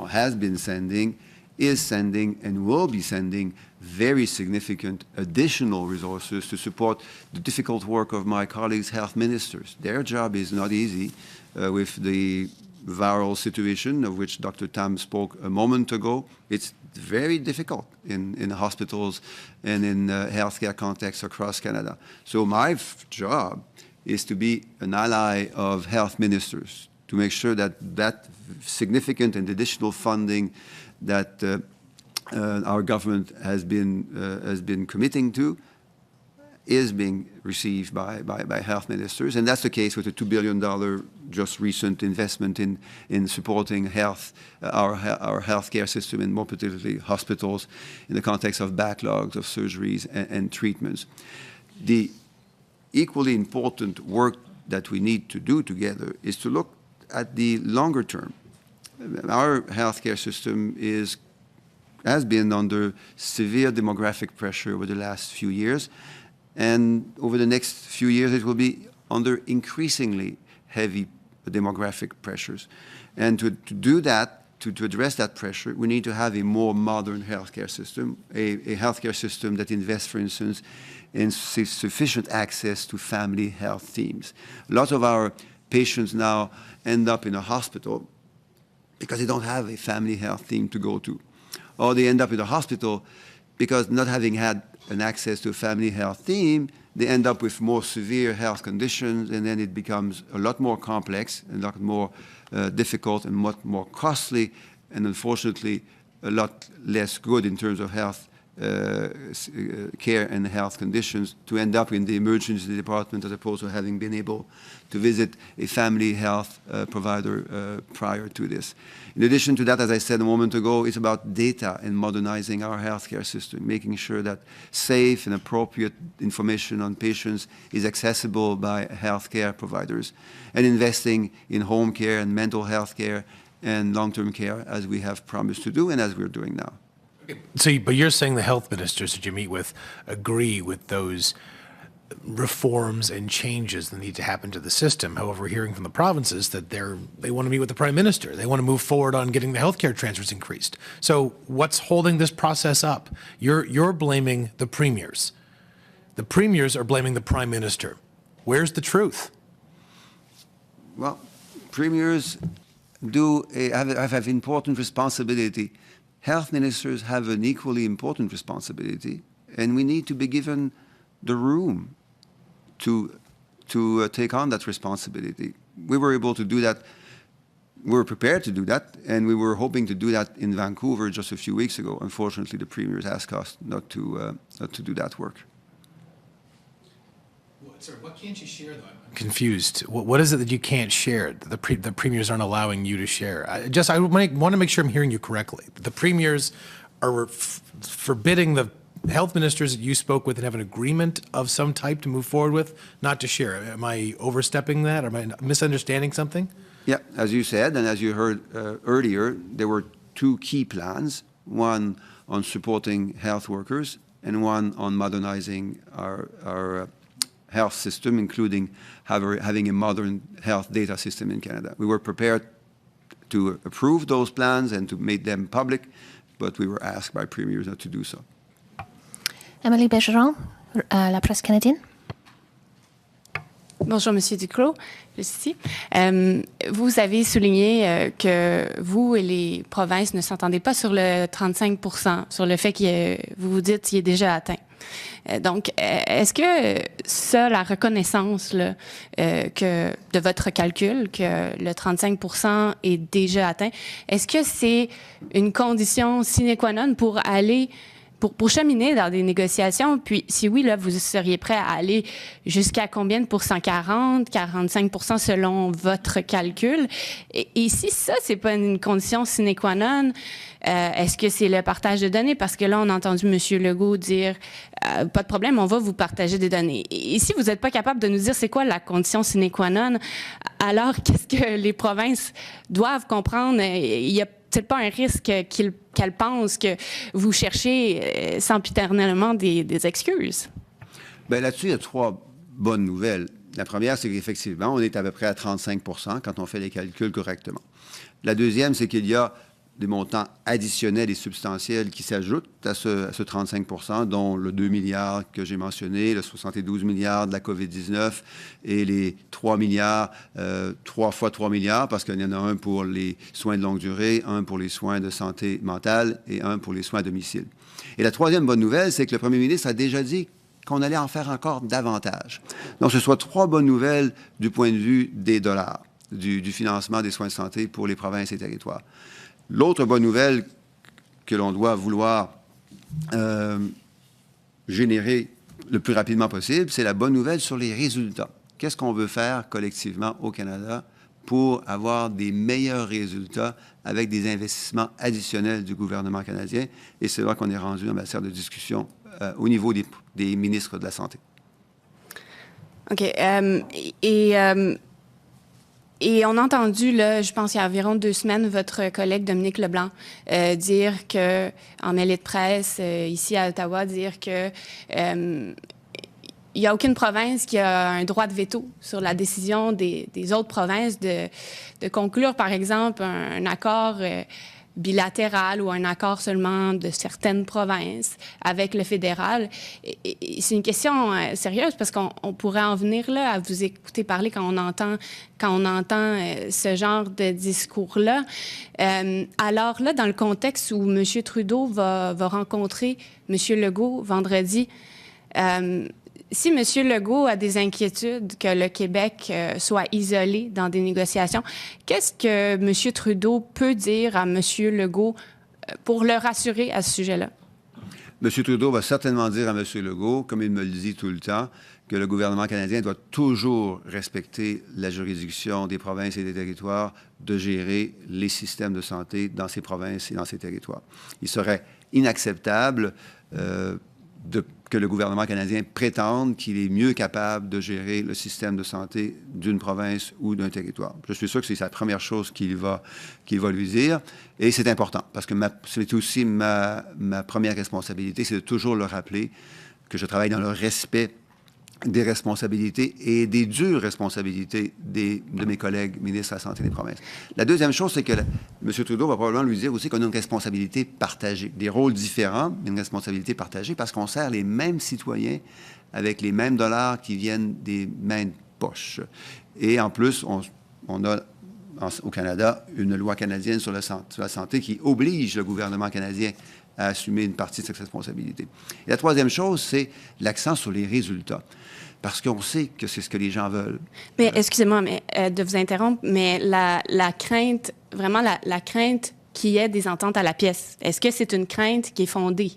has been sending, is sending, and will be sending very significant additional resources to support the difficult work of my colleagues' health ministers. Their job is not easy with the viral situation of which Dr. Tam spoke a moment ago. It's very difficult in hospitals and in healthcare contexts across Canada. So my job is to be an ally of health ministers, to make sure that that significant and additional funding that our government has been committing to is being received by health ministers. And that's the case with the $2 billion just recent investment in supporting our healthcare system, and more particularly hospitals, in the context of backlogs of surgeries and treatments. The equally important work that we need to do together is to look at the longer term. Our healthcare system has been under severe demographic pressure over the last few years, and over the next few years it will be under increasingly heavy demographic pressures. And to do that, to address that pressure, we need to have a more modern healthcare system, a healthcare system that invests, for instance, in sufficient access to family health teams. Lots of our patients now end up in a hospital because they don't have a family health team to go to. Or they end up in a hospital because not having had an access to a family health team, they end up with more severe health conditions, and then it becomes a lot more complex and a lot more difficult and much more costly, and unfortunately a lot less good in terms of health care and health conditions to end up in the emergency department as opposed to having been able to visit a family health provider prior to this. In addition to that, as I said a moment ago, it's about data and modernizing our healthcare system, making sure that safe and appropriate information on patients is accessible by healthcare providers, and investing in home care and mental health care and long-term care as we have promised to do and as we're doing now. So, but you're saying the health ministers that you meet with agree with those reforms and changes that need to happen to the system. However, we're hearing from the provinces that they want to meet with the Prime Minister. They want to move forward on getting the healthcare transfers increased. So what's holding this process up? You're blaming the premiers. The premiers are blaming the Prime Minister. Where's the truth? Well, premiers have important responsibility. Health ministers have an equally important responsibility, and we need to be given the room to take on that responsibility. We were able to do that. We were prepared to do that, and we were hoping to do that in Vancouver just a few weeks ago. Unfortunately, the premiers asked us not to do that work. Sir, what can't you share, though? I'm confused. What is it that you can't share? The premiers aren't allowing you to share. I want to make sure I'm hearing you correctly. The premiers are forbidding the health ministers that you spoke with and have an agreement of some type to move forward with, not to share. Am I overstepping that? Am I misunderstanding something? Yeah, as you said, and as you heard earlier, there were two key plans, one on supporting health workers and one on modernizing our health system, including having a modern health data system in Canada. We were prepared to approve those plans and to make them public, but we were asked by premiers not to do so. Emily Bergeron, La Presse canadienne. Bonjour, Monsieur Duclos. Ici. Vous avez souligné que vous et les provinces ne s'entendaient pas sur le 35 %, sur le fait que vous vous dites qu'il est déjà atteint. Donc, est-ce que ça, la reconnaissance là, de votre calcul, que le 35 % est déjà atteint, est-ce que c'est une condition sine qua non pour aller pour cheminer dans des négociations? Puis, si oui, là, vous seriez prêt à aller jusqu'à combien de pourcents? 40, 45 % selon votre calcul? Et si ça, c'est pas une condition sine qua non, est-ce que c'est le partage de données? Parce que là, on a entendu M. Legault dire pas de problème, on va vous partager des données. Et si vous n'êtes pas capable de nous dire c'est quoi la condition sine qua non, alors qu'est-ce que les provinces doivent comprendre? Il y a peut-être pas un risque qu'elles pensent que vous cherchez sempiternellement des excuses? Bien, là-dessus, il y a trois bonnes nouvelles. La première, c'est qu'effectivement, on est à peu près à 35 % quand on fait les calculs correctement. La deuxième, c'est qu'il y a des montants additionnels et substantiels qui s'ajoutent à ce 35 %, dont le 2 milliards que j'ai mentionné, le 72 milliards de la COVID-19 et les 3 milliards, 3 fois 3 milliards, parce qu'il y en a un pour les soins de longue durée, un pour les soins de santé mentale et un pour les soins à domicile. Et la troisième bonne nouvelle, c'est que le premier ministre a déjà dit qu'on allait en faire encore davantage. Donc, ce sont trois bonnes nouvelles du point de vue des dollars, du financement des soins de santé pour les provinces et territoires. L'autre bonne nouvelle que l'on doit vouloir générer le plus rapidement possible, c'est la bonne nouvelle sur les résultats. Qu'est-ce qu'on veut faire collectivement au Canada pour avoir des meilleurs résultats avec des investissements additionnels du gouvernement canadien? Et c'est là qu'on est rendu en matière de discussion au niveau des ministres de la Santé. OK. Et on a entendu, là, je pense il y a environ 2 semaines, votre collègue Dominique Leblanc dire que, en mêlée de presse ici à Ottawa, dire que il n'y a aucune province qui a un droit de veto sur la décision des autres provinces de conclure, par exemple, un accord bilatéral ou un accord seulement de certaines provinces avec le fédéral. Et c'est une question sérieuse parce qu'on pourrait en venir là à vous écouter parler quand on entend ce genre de discours-là. Alors là, dans le contexte où M. Trudeau va rencontrer M. Legault vendredi, si M. Legault a des inquiétudes que le Québec soit isolé dans des négociations, qu'est-ce que M. Trudeau peut dire à M. Legault pour le rassurer à ce sujet-là? M. Trudeau va certainement dire à M. Legault, comme il me le dit tout le temps, que le gouvernement canadien doit toujours respecter la juridiction des provinces et des territoires de gérer les systèmes de santé dans ces provinces et dans ces territoires. Il serait inacceptable que le gouvernement canadien prétende qu'il est mieux capable de gérer le système de santé d'une province ou d'un territoire. Je suis sûr que c'est la première chose qu'il va lui dire. Et c'est important, parce que c'est aussi ma première responsabilité, c'est de toujours le rappeler que je travaille dans le respect des responsabilités et des dures responsabilités de mes collègues ministres de la Santé des provinces. La deuxième chose, c'est que M. Trudeau va probablement lui dire aussi qu'on a une responsabilité partagée, des rôles différents, mais une responsabilité partagée parce qu'on sert les mêmes citoyens avec les mêmes dollars qui viennent des mêmes poches. Et en plus, on a au Canada une loi canadienne sur la santé qui oblige le gouvernement canadien à assumer une partie de cette responsabilité. Et la troisième chose, c'est l'accent sur les résultats. Parce qu'on sait que c'est ce que les gens veulent. Mais excusez-moi de vous interrompre, mais la crainte, vraiment la crainte qu'il y ait des ententes à la pièce, est-ce que c'est une crainte qui est fondée?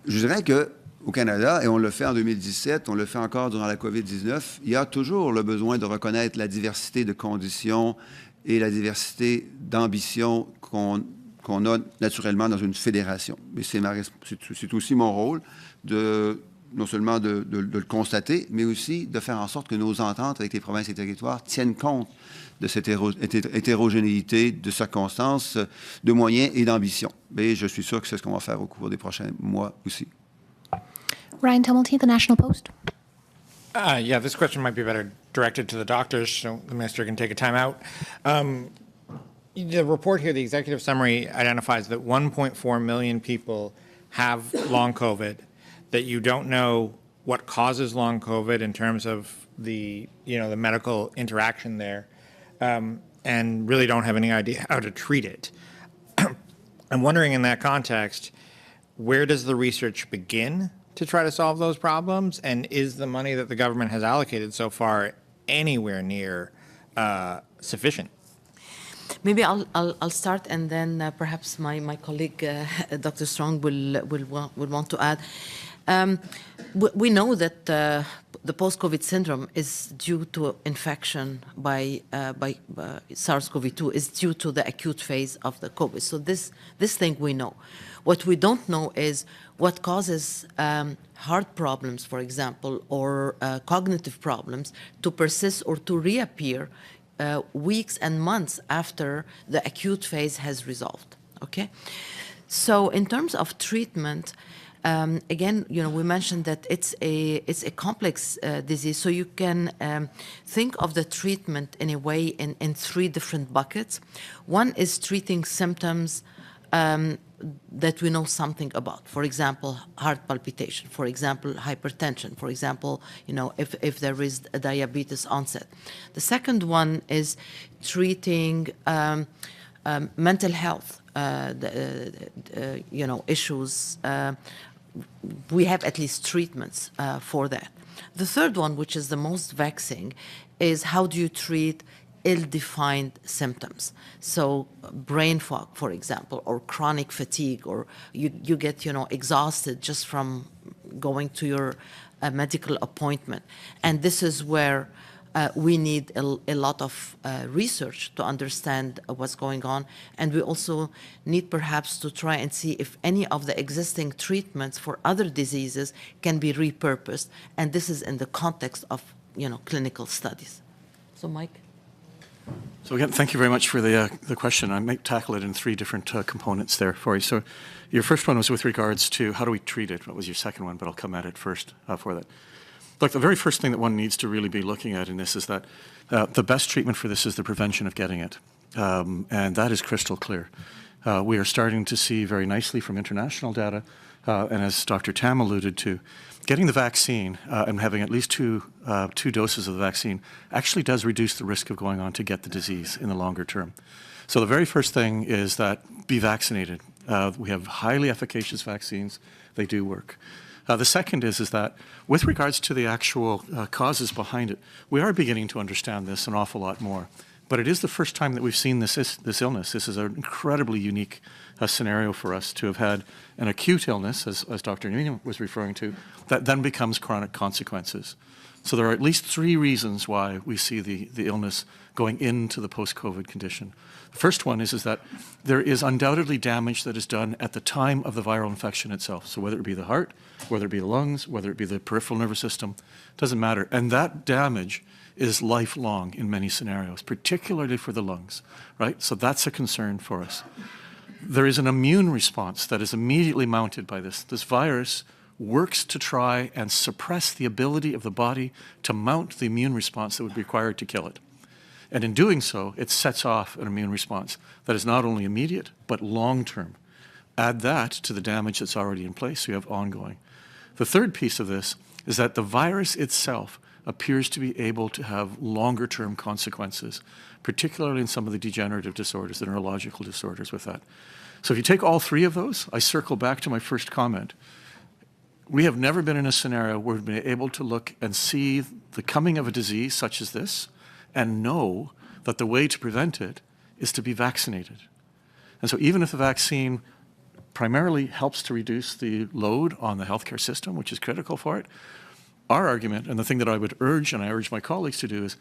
Je dirais qu'au Canada, et on le fait en 2017, on le fait encore durant la COVID-19, il y a toujours le besoin de reconnaître la diversité de conditions et la diversité d'ambitions qu'on a naturellement dans une fédération. Mais c'est aussi mon rôle non seulement de le constater, mais aussi de faire en sorte que nos ententes avec les provinces et territoires tiennent compte de cette hétérogénéité de circonstances, de moyens et d'ambitions. Et je suis sûr que c'est ce qu'on va faire au cours des prochains mois aussi. Ryan Tumulty, The National Post. Yeah, this question might be better directed to the doctors, so the minister can take a time out. The report here, the executive summary, identifies that 1.4 million people have long COVID, that you don't know what causes long COVID in terms of the medical interaction there, and really don't have any idea how to treat it. I'm wondering in that context, where does the research begin to try to solve those problems? And is the money that the government has allocated so far anywhere near sufficient? Maybe I'll start, and then perhaps my colleague Dr. Strong will want to add. We know that the post-COVID syndrome is due to infection by SARS-CoV-2, is due to the acute phase of the COVID. So this thing we know. What we don't know is what causes heart problems, for example, or cognitive problems to persist or to reappear weeks and months after the acute phase has resolved. Okay, so in terms of treatment. Again, we mentioned that it's a complex disease, so you can think of the treatment in a way in 3 different buckets. One is treating symptoms that we know something about. For example, heart palpitation. For example, hypertension. For example, if there is a diabetes onset. The second one is treating mental health, issues. We have at least treatments for that. The third one, which is the most vexing, is how do you treat ill-defined symptoms? So brain fog, for example, or chronic fatigue, or you get, exhausted just from going to your medical appointment. And this is where we need a lot of research to understand what's going on. And we also need perhaps to try and see if any of the existing treatments for other diseases can be repurposed. And this is in the context of, clinical studies. So, Mike? So again, thank you very much for the question. I might tackle it in three different components there for you. So your first one was with regards to how do we treat it? What was your second one? But I'll come at it first for that. Look, the very first thing that one needs to really be looking at in this is that the best treatment for this is the prevention of getting it. And that is crystal clear. We are starting to see very nicely from international data, and as Dr. Tam alluded to, getting the vaccine and having at least two doses of the vaccine actually does reduce the risk of going on to get the disease in the longer term. So the very first thing is that be vaccinated. We have highly efficacious vaccines. They do work. The second is that with regards to the actual causes behind it, we are beginning to understand this an awful lot more. But it is the first time that we've seen this illness. This is an incredibly unique scenario for us to have had an acute illness, as Dr. Nina was referring to, that then becomes chronic consequences. So there are at least three reasons why we see the illness going into the post-COVID condition. The first one is that there is undoubtedly damage that is done at the time of the viral infection itself. So whether it be the heart, whether it be the lungs, whether it be the peripheral nervous system, doesn't matter. And that damage is lifelong in many scenarios, particularly for the lungs, right? So that's a concern for us. There is an immune response that is immediately mounted by this. This virus works to try and suppress the ability of the body to mount the immune response that would be required to kill it. And in doing so, it sets off an immune response that is not only immediate, but long-term. Add that to the damage that's already in place, so you have ongoing. The third piece of this is that the virus itself appears to be able to have longer-term consequences, particularly in some of the degenerative disorders, the neurological disorders with that. So if you take all three of those, I circle back to my first comment. We have never been in a scenario where we've been able to look and see the coming of a disease such as this and know that the way to prevent it is to be vaccinated. And so even if the vaccine primarily helps to reduce the load on the healthcare system, which is critical for it, our argument, and the thing that I would urge, and I urge my colleagues to do, is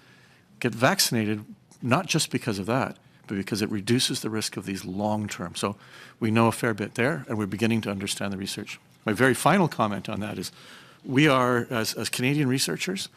get vaccinated, not just because of that, but because it reduces the risk of these long-term. So we know a fair bit there, and we're beginning to understand the research. My very final comment on that is we are, as Canadian researchers,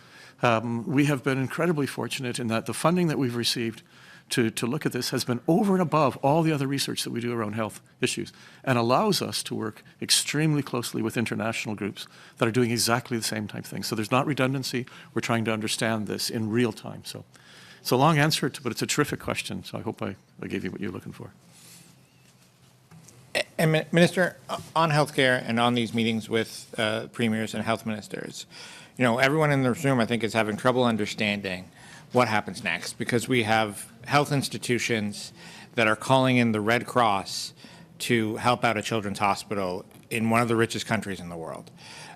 we have been incredibly fortunate in that the funding that we've received to look at this has been over and above all the other research that we do around health issues and allows us to work extremely closely with international groups that are doing exactly the same type of thing. So there's not redundancy. We're trying to understand this in real time. So it's a long answer, but it's a terrific question. So I hope I gave you what you're looking for. And Minister, on healthcare and on these meetings with premiers and health ministers, everyone in this room, I think, is having trouble understanding what happens next, because we have health institutions that are calling in the Red Cross to help out a children's hospital in one of the richest countries in the world.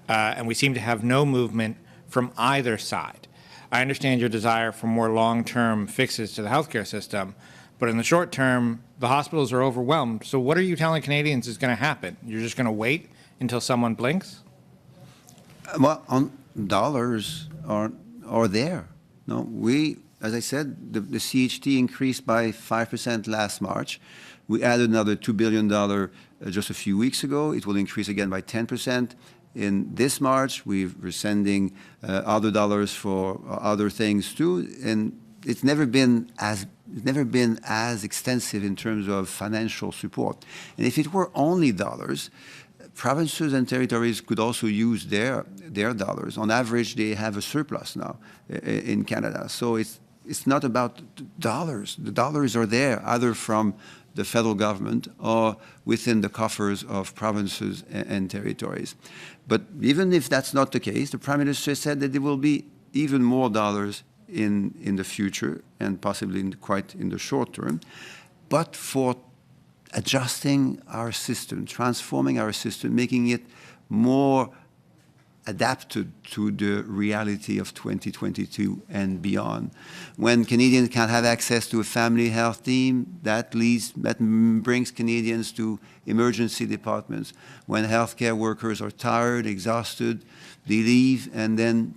And we seem to have no movement from either side. I understand your desire for more long-term fixes to the healthcare system, but in the short term, the hospitals are overwhelmed. So what are you telling Canadians is going to happen? You're just going to wait until someone blinks? Well, dollars are there. No, as I said, the CHT increased by 5% last March. We added another $2 billion just a few weeks ago. It will increase again by 10% in this March. We're sending other dollars for other things too, and it's never been as extensive in terms of financial support. And if it were only dollars, provinces and territories could also use their dollars. On average, they have a surplus now in Canada. So it's not about dollars. The dollars are there either from the federal government or within the coffers of provinces and territories. But even if that's not the case, the Prime Minister said that there will be even more dollars in the future and possibly quite in the short term, but for adjusting our system, transforming our system, making it more adapted to the reality of 2022 and beyond. When Canadians can't have access to a family health team, that brings Canadians to emergency departments. When healthcare workers are tired, exhausted, they leave, and then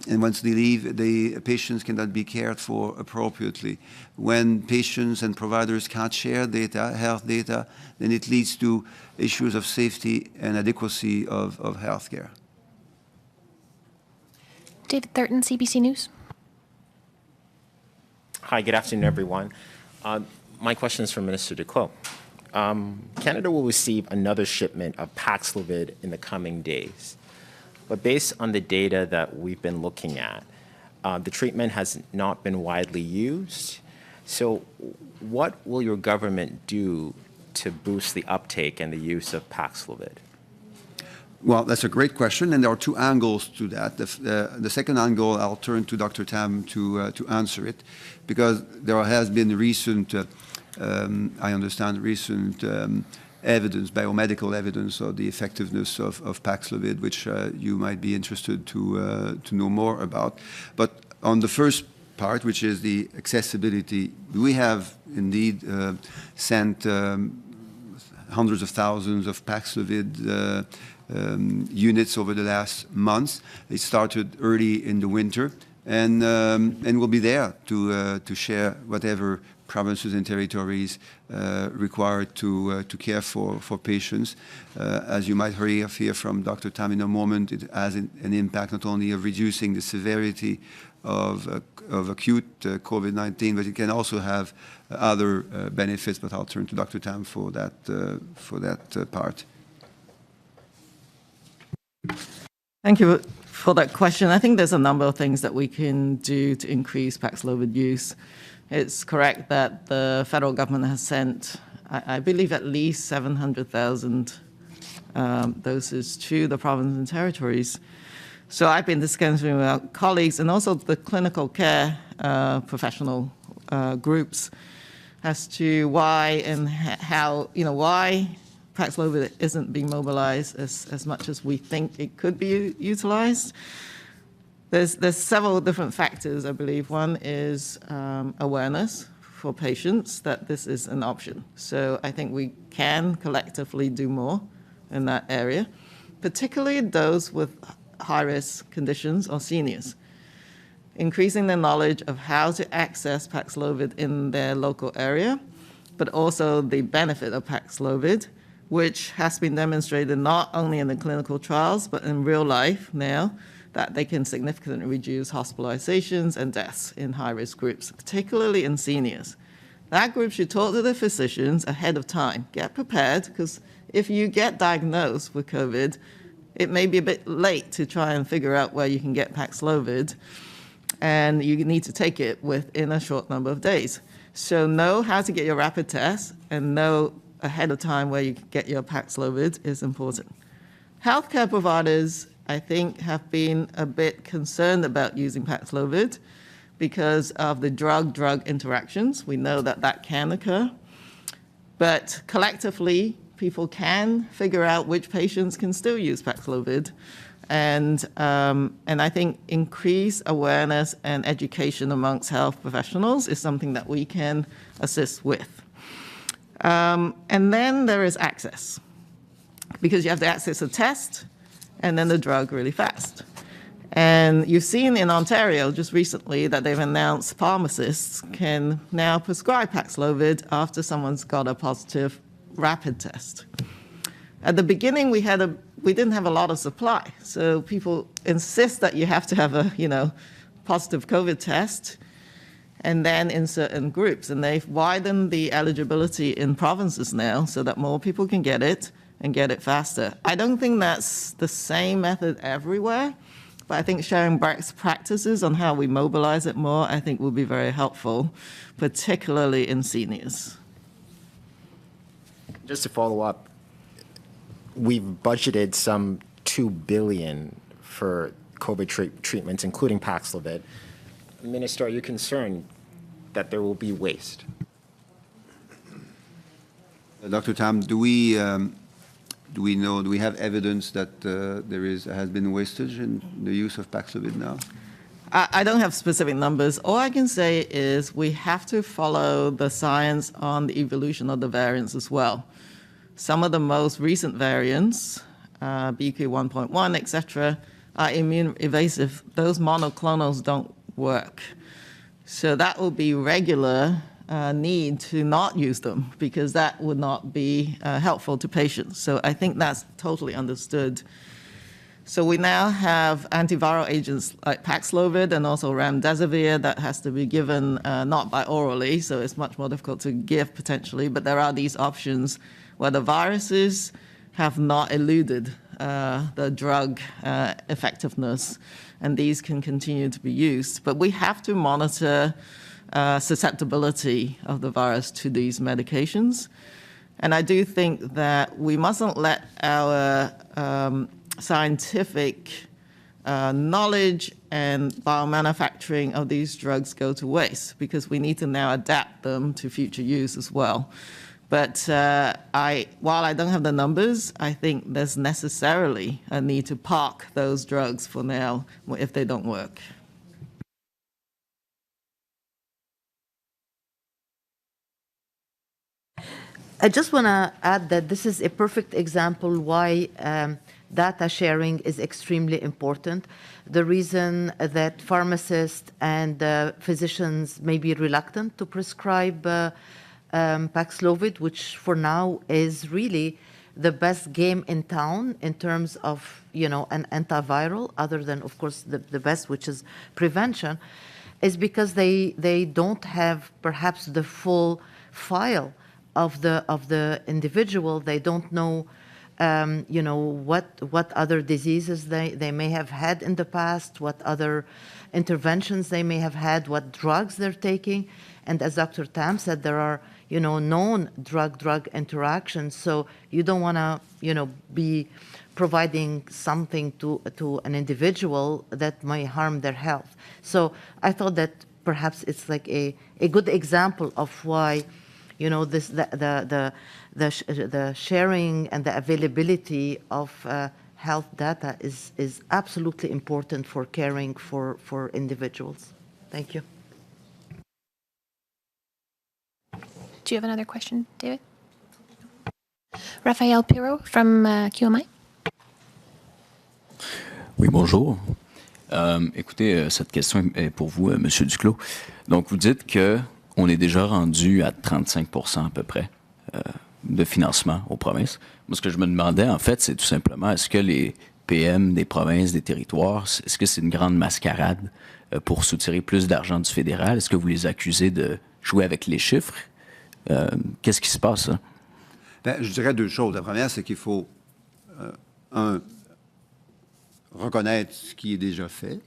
and once they leave, the patients cannot be cared for appropriately. When patients and providers can't share data, health data, then it leads to issues of safety and adequacy of healthcare. David Thurton, CBC News. Hi, good afternoon, everyone. My question is for Minister Duclos. Canada will receive another shipment of Paxlovid in the coming days. But based on the data that we've been looking at, the treatment has not been widely used. So what will your government do to boost the uptake and the use of Paxlovid? Well, that's a great question, and there are two angles to that. The second angle, I'll turn to Dr. Tam to answer it, because there has been recent, I understand, recent evidence, biomedical evidence of the effectiveness of Paxlovid, which you might be interested to know more about. But on the first part, which is the accessibility, we have indeed sent hundreds of thousands of Paxlovid units over the last months. It started early in the winter, and we'll be there to share whatever provinces and territories required to care for patients. As you might hear from Dr. Tam in a moment, it has an impact not only of reducing the severity of acute COVID-19, but it can also have other benefits. But I'll turn to Dr. Tam for that part. Thank you for that question. I think there's a number of things that we can do to increase Paxlovid use. It's correct that the federal government has sent, I believe, at least 700,000 doses to the provinces and territories. So I've been discussing with our colleagues and also the clinical care professional groups as to why and how, why Paxlovid isn't being mobilized as much as we think it could be utilized. There's several different factors, I believe. One is awareness for patients that this is an option. So I think we can collectively do more in that area, particularly those with high-risk conditions or seniors. Increasing their knowledge of how to access Paxlovid in their local area, but also the benefit of Paxlovid, which has been demonstrated not only in the clinical trials, but in real life now, that they can significantly reduce hospitalizations and deaths in high-risk groups, particularly in seniors. That group should talk to their physicians ahead of time. Get prepared, because if you get diagnosed with COVID, it may be a bit late to try and figure out where you can get Paxlovid, and you need to take it within a short number of days. So know how to get your rapid test and know ahead of time where you can get your Paxlovid is important. Healthcare providers, I think, have been a bit concerned about using Paxlovid because of the drug-drug interactions. We know that that can occur. But collectively, people can figure out which patients can still use Paxlovid. And I think increased awareness and education amongst health professionals is something that we can assist with. And then there is access, because you have to access a test and then the drug really fast. And you've seen in Ontario just recently that they've announced pharmacists can now prescribe Paxlovid after someone's got a positive rapid test. At the beginning, we didn't have a lot of supply, so people insist that you have to have a positive COVID test, and then in certain groups, and they've widened the eligibility in provinces now so that more people can get it and get it faster. I don't think that's the same method everywhere, but I think sharing best practices on how we mobilize it more, I think will be very helpful, particularly in seniors. Just to follow up, we've budgeted some $2 billion for COVID treatments, including Paxlovid. Minister, are you concerned that there will be waste? Dr. Tam, do we have evidence that there has been wastage in the use of Paxlovid now? I don't have specific numbers. All I can say is we have to follow the science on the evolution of the variants as well. Some of the most recent variants, BQ1.1, etc., are immune evasive, those monoclonals don't work. So that will be regular need to not use them because that would not be helpful to patients. So I think that's totally understood. So we now have antiviral agents like Paxlovid and also remdesivir that has to be given not by orally, so it's much more difficult to give potentially, but there are these options where the viruses have not eluded the drug effectiveness, and these can continue to be used. But we have to monitor susceptibility of the virus to these medications. And I do think that we mustn't let our scientific knowledge and biomanufacturing of these drugs go to waste because we need to now adapt them to future use as well. But while I don't have the numbers, I think there's necessarily a need to park those drugs for now if they don't work. I just want to add that this is a perfect example why data sharing is extremely important. The reason that pharmacists and physicians may be reluctant to prescribe Paxlovid, which for now is really the best game in town in terms of, an antiviral, other than, of course, the best, which is prevention, is because they don't have perhaps the full file of the individual. They don't know, what other diseases they may have had in the past, what other interventions they may have had, what drugs they're taking. And as Dr. Tam said, there are, known drug-drug interactions. So you don't want to, be providing something to an individual that may harm their health. So I thought that perhaps it's like a good example of why, this the sharing and the availability of health data is absolutely important for caring for individuals. Thank you. Do you have another question, David? Raphaël Pirot from QMI. Oui, bonjour. Écoutez, cette question est pour vous, M. Duclos. Donc, vous dites qu'on est déjà rendu à 35% à peu près de financement aux provinces. Moi, ce que je me demandais, en fait, c'est tout simplement, est-ce que les PM des provinces, des territoires, est-ce que c'est une grande mascarade pour soutirer plus d'argent du fédéral? Est-ce que vous les accusez de jouer avec les chiffres? Qu'est-ce qui se passe, là? Bien, je dirais deux choses. La première, c'est qu'il faut, reconnaître ce qui est déjà fait,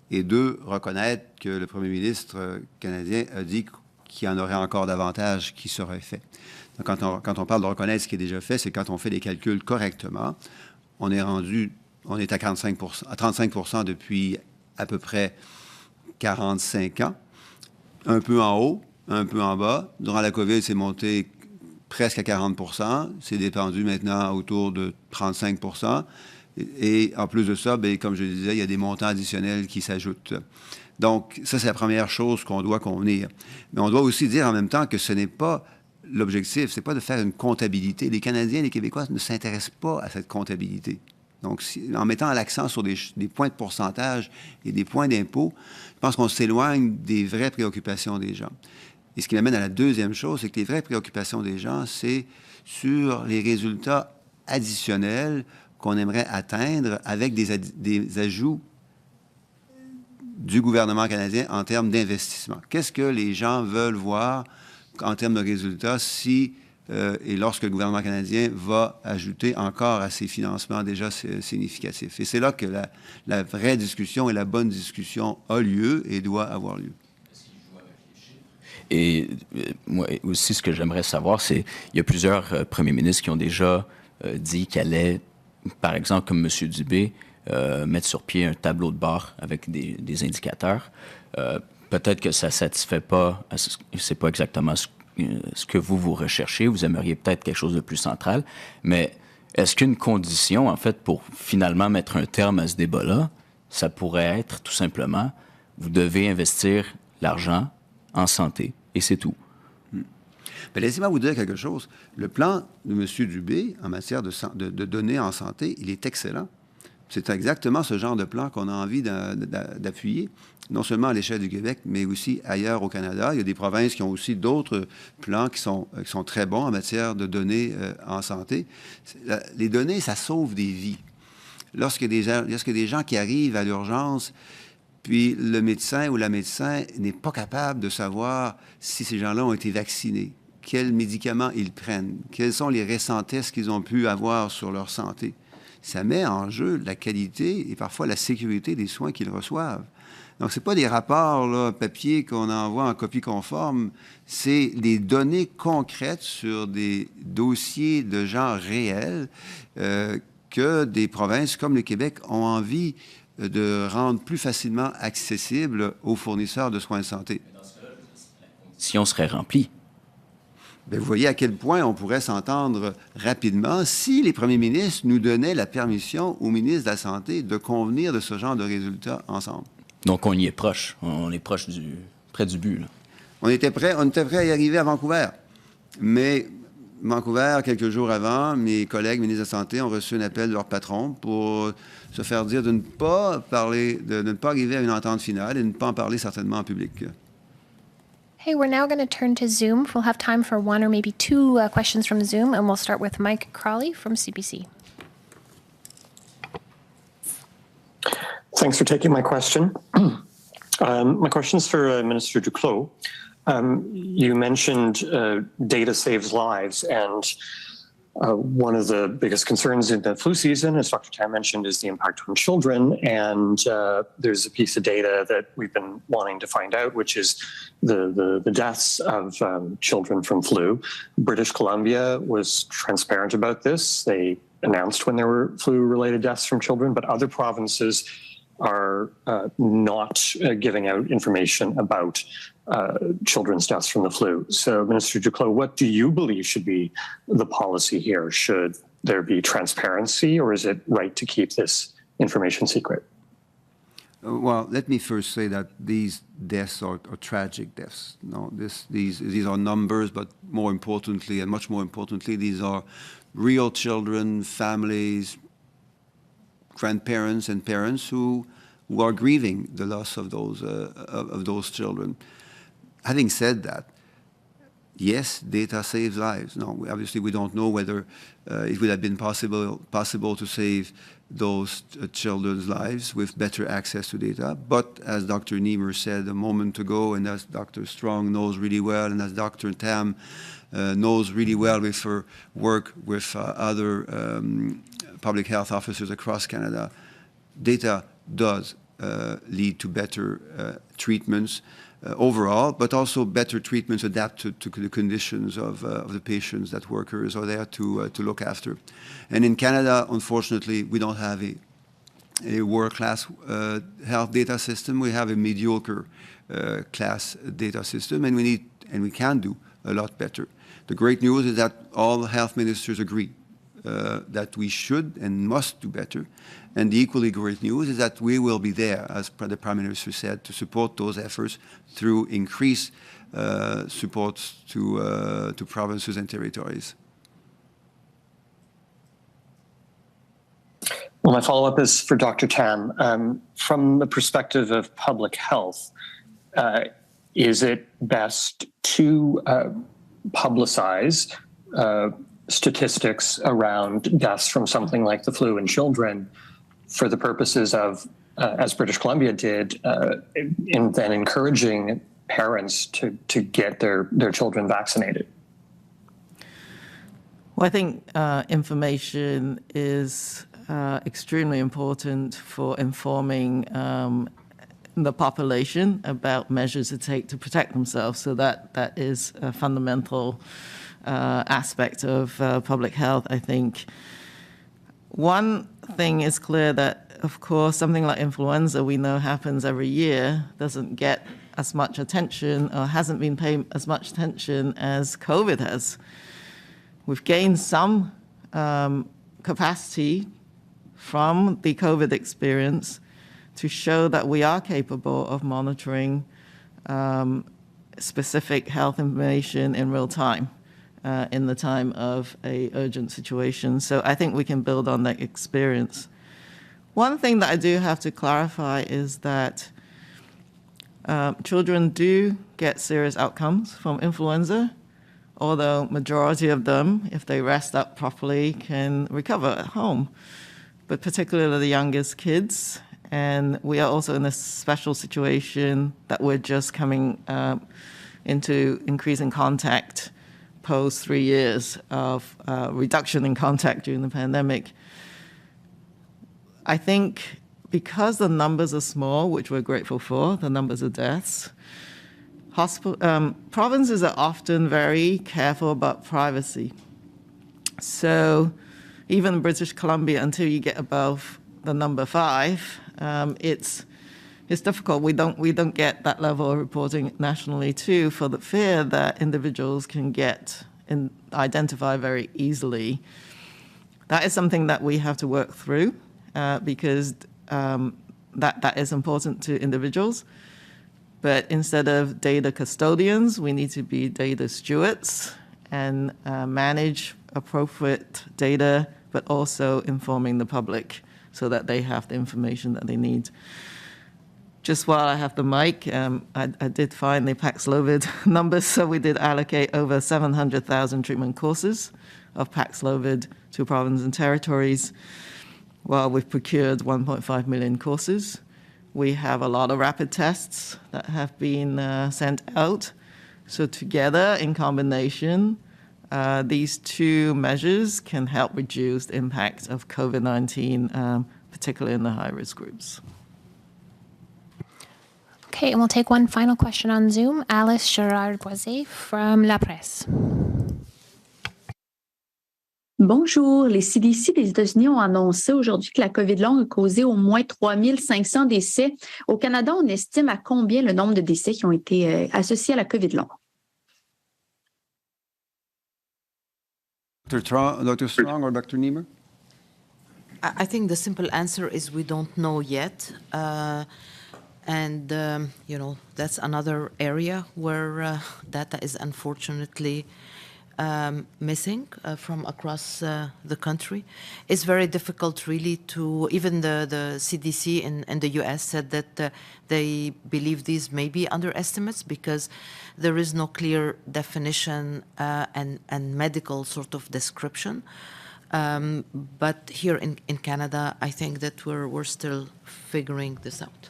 et deux, reconnaître que le premier ministre canadien a dit qu'il y en aurait encore davantage qui seraient faits. Donc, quand on parle de reconnaître ce qui est déjà fait, c'est quand on fait les calculs correctement. On est à 35% depuis à peu près 45 ans, un peu en haut, un peu en bas. Durant la COVID, c'est monté presque à 40%. C'est dépendu maintenant autour de 35%. Et en plus de ça, bien, comme je le disais, il y a des montants additionnels qui s'ajoutent. Donc, ça, c'est la première chose qu'on doit convenir. Mais on doit aussi dire en même temps que ce n'est pas l'objectif, ce n'est pas de faire une comptabilité. Les Canadiens et les Québécois ne s'intéressent pas à cette comptabilité. Donc, en mettant l'accent sur des points de pourcentage et des points d'impôt, je pense qu'on s'éloigne des vraies préoccupations des gens. Et ce qui m'amène à la deuxième chose, c'est que les vraies préoccupations des gens, c'est sur les résultats additionnels qu'on aimerait atteindre avec des ajouts du gouvernement canadien en termes d'investissement. Qu'est-ce que les gens veulent voir en termes de résultats si et lorsque le gouvernement canadien va ajouter encore à ses financements déjà significatifs? Et c'est là que la vraie discussion et la bonne discussion a lieu et doit avoir lieu. Et moi aussi, ce que j'aimerais savoir, c'est il y a plusieurs premiers ministres qui ont déjà dit qu'ils allaient, par exemple, comme M. Dubé, mettre sur pied un tableau de bord avec des indicateurs. Peut-être que ça ne satisfait pas, c'est pas exactement ce que vous recherchez. Vous aimeriez peut-être quelque chose de plus central. Mais est-ce qu'une condition, en fait, pour finalement mettre un terme à ce débat-là, ça pourrait être tout simplement, vous devez investir l'argent en santé, et c'est tout. Bien, laissez-moi vous dire quelque chose. Le plan de M. Dubé en matière de données en santé, il est excellent. C'est exactement ce genre de plan qu'on a envie d'appuyer, non seulement à l'échelle du Québec, mais aussi ailleurs au Canada. Il y a des provinces qui ont aussi d'autres plans qui sont très bons en matière de données en santé. Les données, ça sauve des vies. Lorsqu'il y a des gens qui arrivent à l'urgence, puis le médecin ou la médecin n'est pas capable de savoir si ces gens-là ont été vaccinés, quels médicaments ils prennent, quels sont les récents tests qu'ils ont pu avoir sur leur santé. Ça met en jeu la qualité et parfois la sécurité des soins qu'ils reçoivent. Donc, ce n'est pas des rapports là, papier qu'on envoie en copie conforme, c'est des données concrètes sur des dossiers de gens réels que des provinces comme le Québec ont envie de rendre plus facilement accessibles aux fournisseurs de soins de santé. Si on serait rempli. Bien, vous voyez à quel point on pourrait s'entendre rapidement si les premiers ministres nous donnaient la permission aux ministres de la Santé de convenir de ce genre de résultats ensemble. Donc, on y est proche. On est proche près du but. Là. On était prêt à y arriver à Vancouver. Mais Vancouver, quelques jours avant, mes collègues ministres de la Santé ont reçu un appel de leur patron pour se faire dire de ne pas arriver à une entente finale et de ne pas en parler certainement en public. Hey, we're now going to turn to Zoom. We'll have time for one or maybe two questions from Zoom, and we'll start with Mike Crawley from CBC. Thanks for taking my question. My question is for Minister Duclos. You mentioned data saves lives, and one of the biggest concerns in the flu season, as Dr. Tam mentioned, is the impact on children. And there's a piece of data that we've been wanting to find out, which is the deaths of children from flu. British Columbia was transparent about this. They announced when there were flu-related deaths from children, but other provinces are not giving out information about children's deaths from the flu. So, Minister Duclos, what do you believe should be the policy here? Should there be transparency, or is it right to keep this information secret? Well, let me first say that these deaths are tragic deaths. No, these are numbers, but more importantly, and much more importantly, these are real children, families, grandparents, and parents who are grieving the loss of those children. Having said that, yes, data saves lives. No, obviously we don't know whether it would have been possible to save those children's lives with better access to data. But as Dr. Niemer said a moment ago, and as Dr. Strong knows really well, and as Dr. Tam knows really well with her work with other public health officers across Canada, data does lead to better treatments overall, but also better treatments adapted to the conditions of the patients that workers are there to look after. And in Canada, unfortunately, we don't have a world-class health data system. We have a mediocre class data system, and we can do a lot better. The great news is that all health ministers agree that we should and must do better. And the equally great news is that we will be there, as the Prime Minister said, to support those efforts through increased support to provinces and territories. Well, my follow-up is for Dr. Tam. From the perspective of public health, is it best to publicize statistics around deaths from something like the flu in children for the purposes of, as British Columbia did, in then encouraging parents to get their children vaccinated? Well, I think information is extremely important for informing the population about measures to take to protect themselves. So that is a fundamental aspect of public health, I think. One thing is clear that, of course, something like influenza we know happens every year, doesn't get as much attention or hasn't been paid as much attention as COVID has. We've gained some capacity from the COVID experience to show that we are capable of monitoring specific health information in real time. In the time of an urgent situation. So I think we can build on that experience. One thing that I do have to clarify is that children do get serious outcomes from influenza, although majority of them, if they rest up properly, can recover at home, but particularly the youngest kids. And we are also in a special situation that we're just coming into increasing contact post 3 years of reduction in contact during the pandemic. I think because the numbers are small, which we're grateful for, the numbers of deaths, provinces are often very careful about privacy. So even British Columbia, until you get above the number 5, it's difficult. We don't get that level of reporting nationally too, for the fear that individuals can get and identify very easily. That is something that we have to work through because that is important to individuals. But instead of data custodians, we need to be data stewards and manage appropriate data, but also informing the public so that they have the information that they need. Just while I have the mic, I did find the Paxlovid numbers, so we did allocate over 700,000 treatment courses of Paxlovid to provinces and territories, while we've procured 1.5 million courses. We have a lot of rapid tests that have been sent out. So together, in combination, these two measures can help reduce the impact of COVID-19, particularly in the high-risk groups. Okay, and we'll take one final question on Zoom. Alice Gerard-Boisé from La Presse. Bonjour. Les CDC des États-Unis ont annoncé aujourd'hui que la COVID longue a causé au moins 3500 décès. Au Canada, on estime à combien le nombre de décès qui ont été associés à la COVID longue? Dr. Strong or Dr. Niemer? I think the simple answer is we don't know yet. And, that's another area where data is unfortunately missing from across the country. It's very difficult really to, even the CDC in the US said that they believe these may be underestimates because there is no clear definition and medical sort of description. But here in Canada, I think that we're still figuring this out.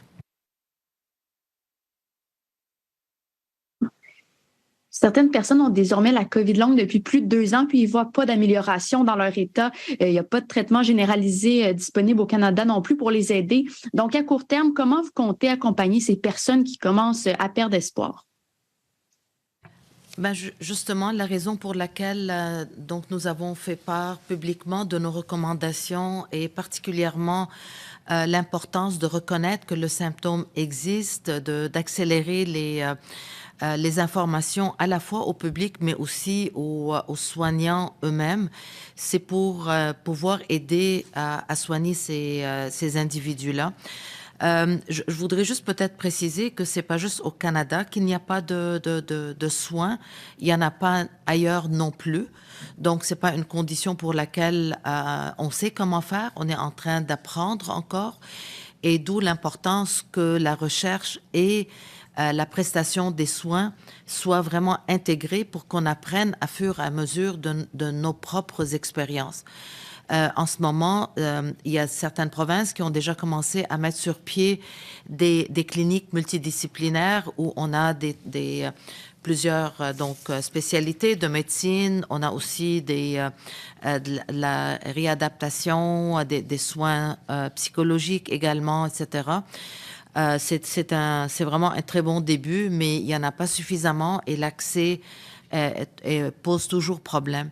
Certaines personnes ont désormais la COVID longue depuis plus de 2 ans, puis ils ne voient pas d'amélioration dans leur état. Il n'y a pas de traitement généralisé disponible au Canada non plus pour les aider. Donc, à court terme, comment vous comptez accompagner ces personnes qui commencent à perdre espoir? Justement, la raison pour laquelle donc nous avons fait part publiquement de nos recommandations et particulièrement l'importance de reconnaître que le symptôme existe, d'accélérer les informations à la fois au public mais aussi aux soignants eux-mêmes, c'est pour pouvoir aider à soigner ces individus-là. Je voudrais juste peut-être préciser que c'est pas juste au Canada qu'il n'y a pas de soins, il n'y en a pas ailleurs non plus. Donc, c'est pas une condition pour laquelle on sait comment faire, on est en train d'apprendre encore, et d'où l'importance que la recherche et la prestation des soins soient vraiment intégrées pour qu'on apprenne à fur et à mesure de nos propres expériences. En ce moment, il y a certaines provinces qui ont déjà commencé à mettre sur pied des cliniques multidisciplinaires où on a plusieurs spécialités de médecine. On a aussi de la réadaptation, des soins psychologiques également, etc. C'est vraiment un très bon début, mais il n'y en a pas suffisamment et l'accès pose toujours problème.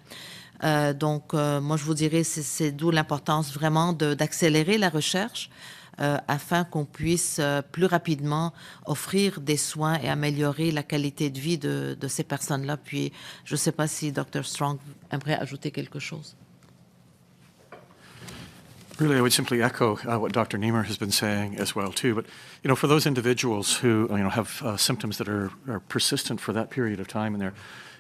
Moi, je vous dirais, c'est d'où l'importance vraiment d'accélérer la recherche afin qu'on puisse plus rapidement offrir des soins et améliorer la qualité de vie de ces personnes-là. Puis, je ne sais pas si Dr. Strong aimerait ajouter quelque chose. Really, I would simply echo what Dr. Niemer has been saying as well, too. But, for those individuals who, have symptoms that are persistent for that period of time and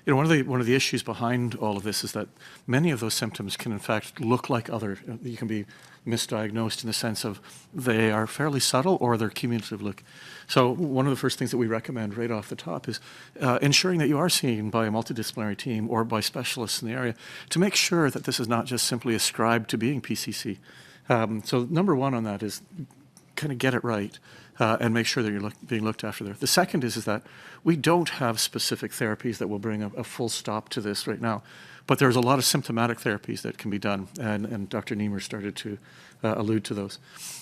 you know, one of the issues behind all of this is that many of those symptoms can in fact look like other. You can be misdiagnosed in the sense of they are fairly subtle or they're cumulative look. So one of the first things that we recommend right off the top is ensuring that you are seen by a multidisciplinary team or by specialists in the area to make sure that this is not just simply ascribed to being PCC. So number one on that is kind of get it right and make sure that you're being looked after there. The second is that we don't have specific therapies that will bring a full stop to this right now. But there's a lot of symptomatic therapies that can be done, and Dr. Niemer started to allude to those.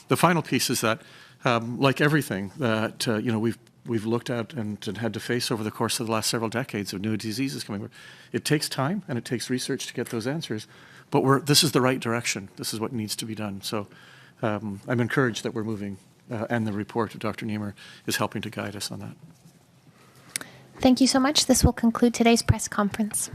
The final piece is that, like everything that you know we've looked at and had to face over the course of the last several decades of new diseases coming, it takes time and it takes research to get those answers. But this is the right direction. This is what needs to be done. So I'm encouraged that we're moving, and the report of Dr. Niemer is helping to guide us on that. Thank you so much. This will conclude today's press conference.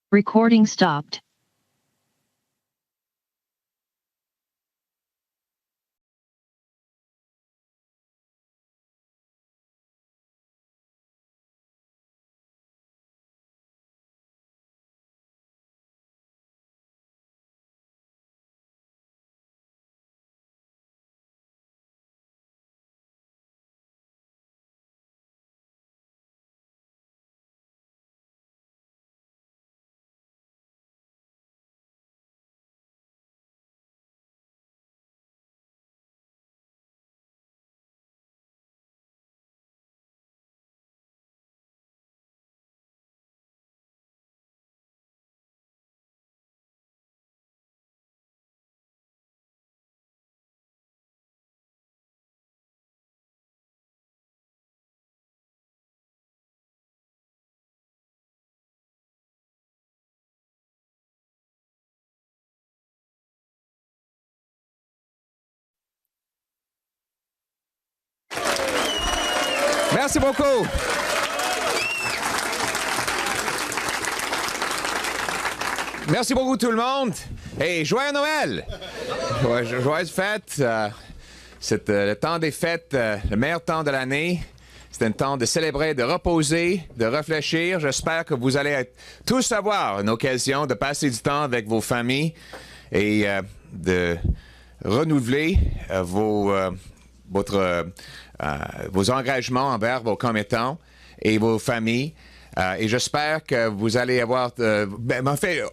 Recording stopped. Merci beaucoup. Merci beaucoup tout le monde. Et joyeux Noël! Joyeuses fêtes. C'est le temps des fêtes, le meilleur temps de l'année. C'est un temps de célébrer, de reposer, de réfléchir. J'espère que vous allez tous avoir une occasion de passer du temps avec vos familles et de renouveler vos engagements envers vos commettants et vos familles. Et j'espère que vous allez avoir... en fait,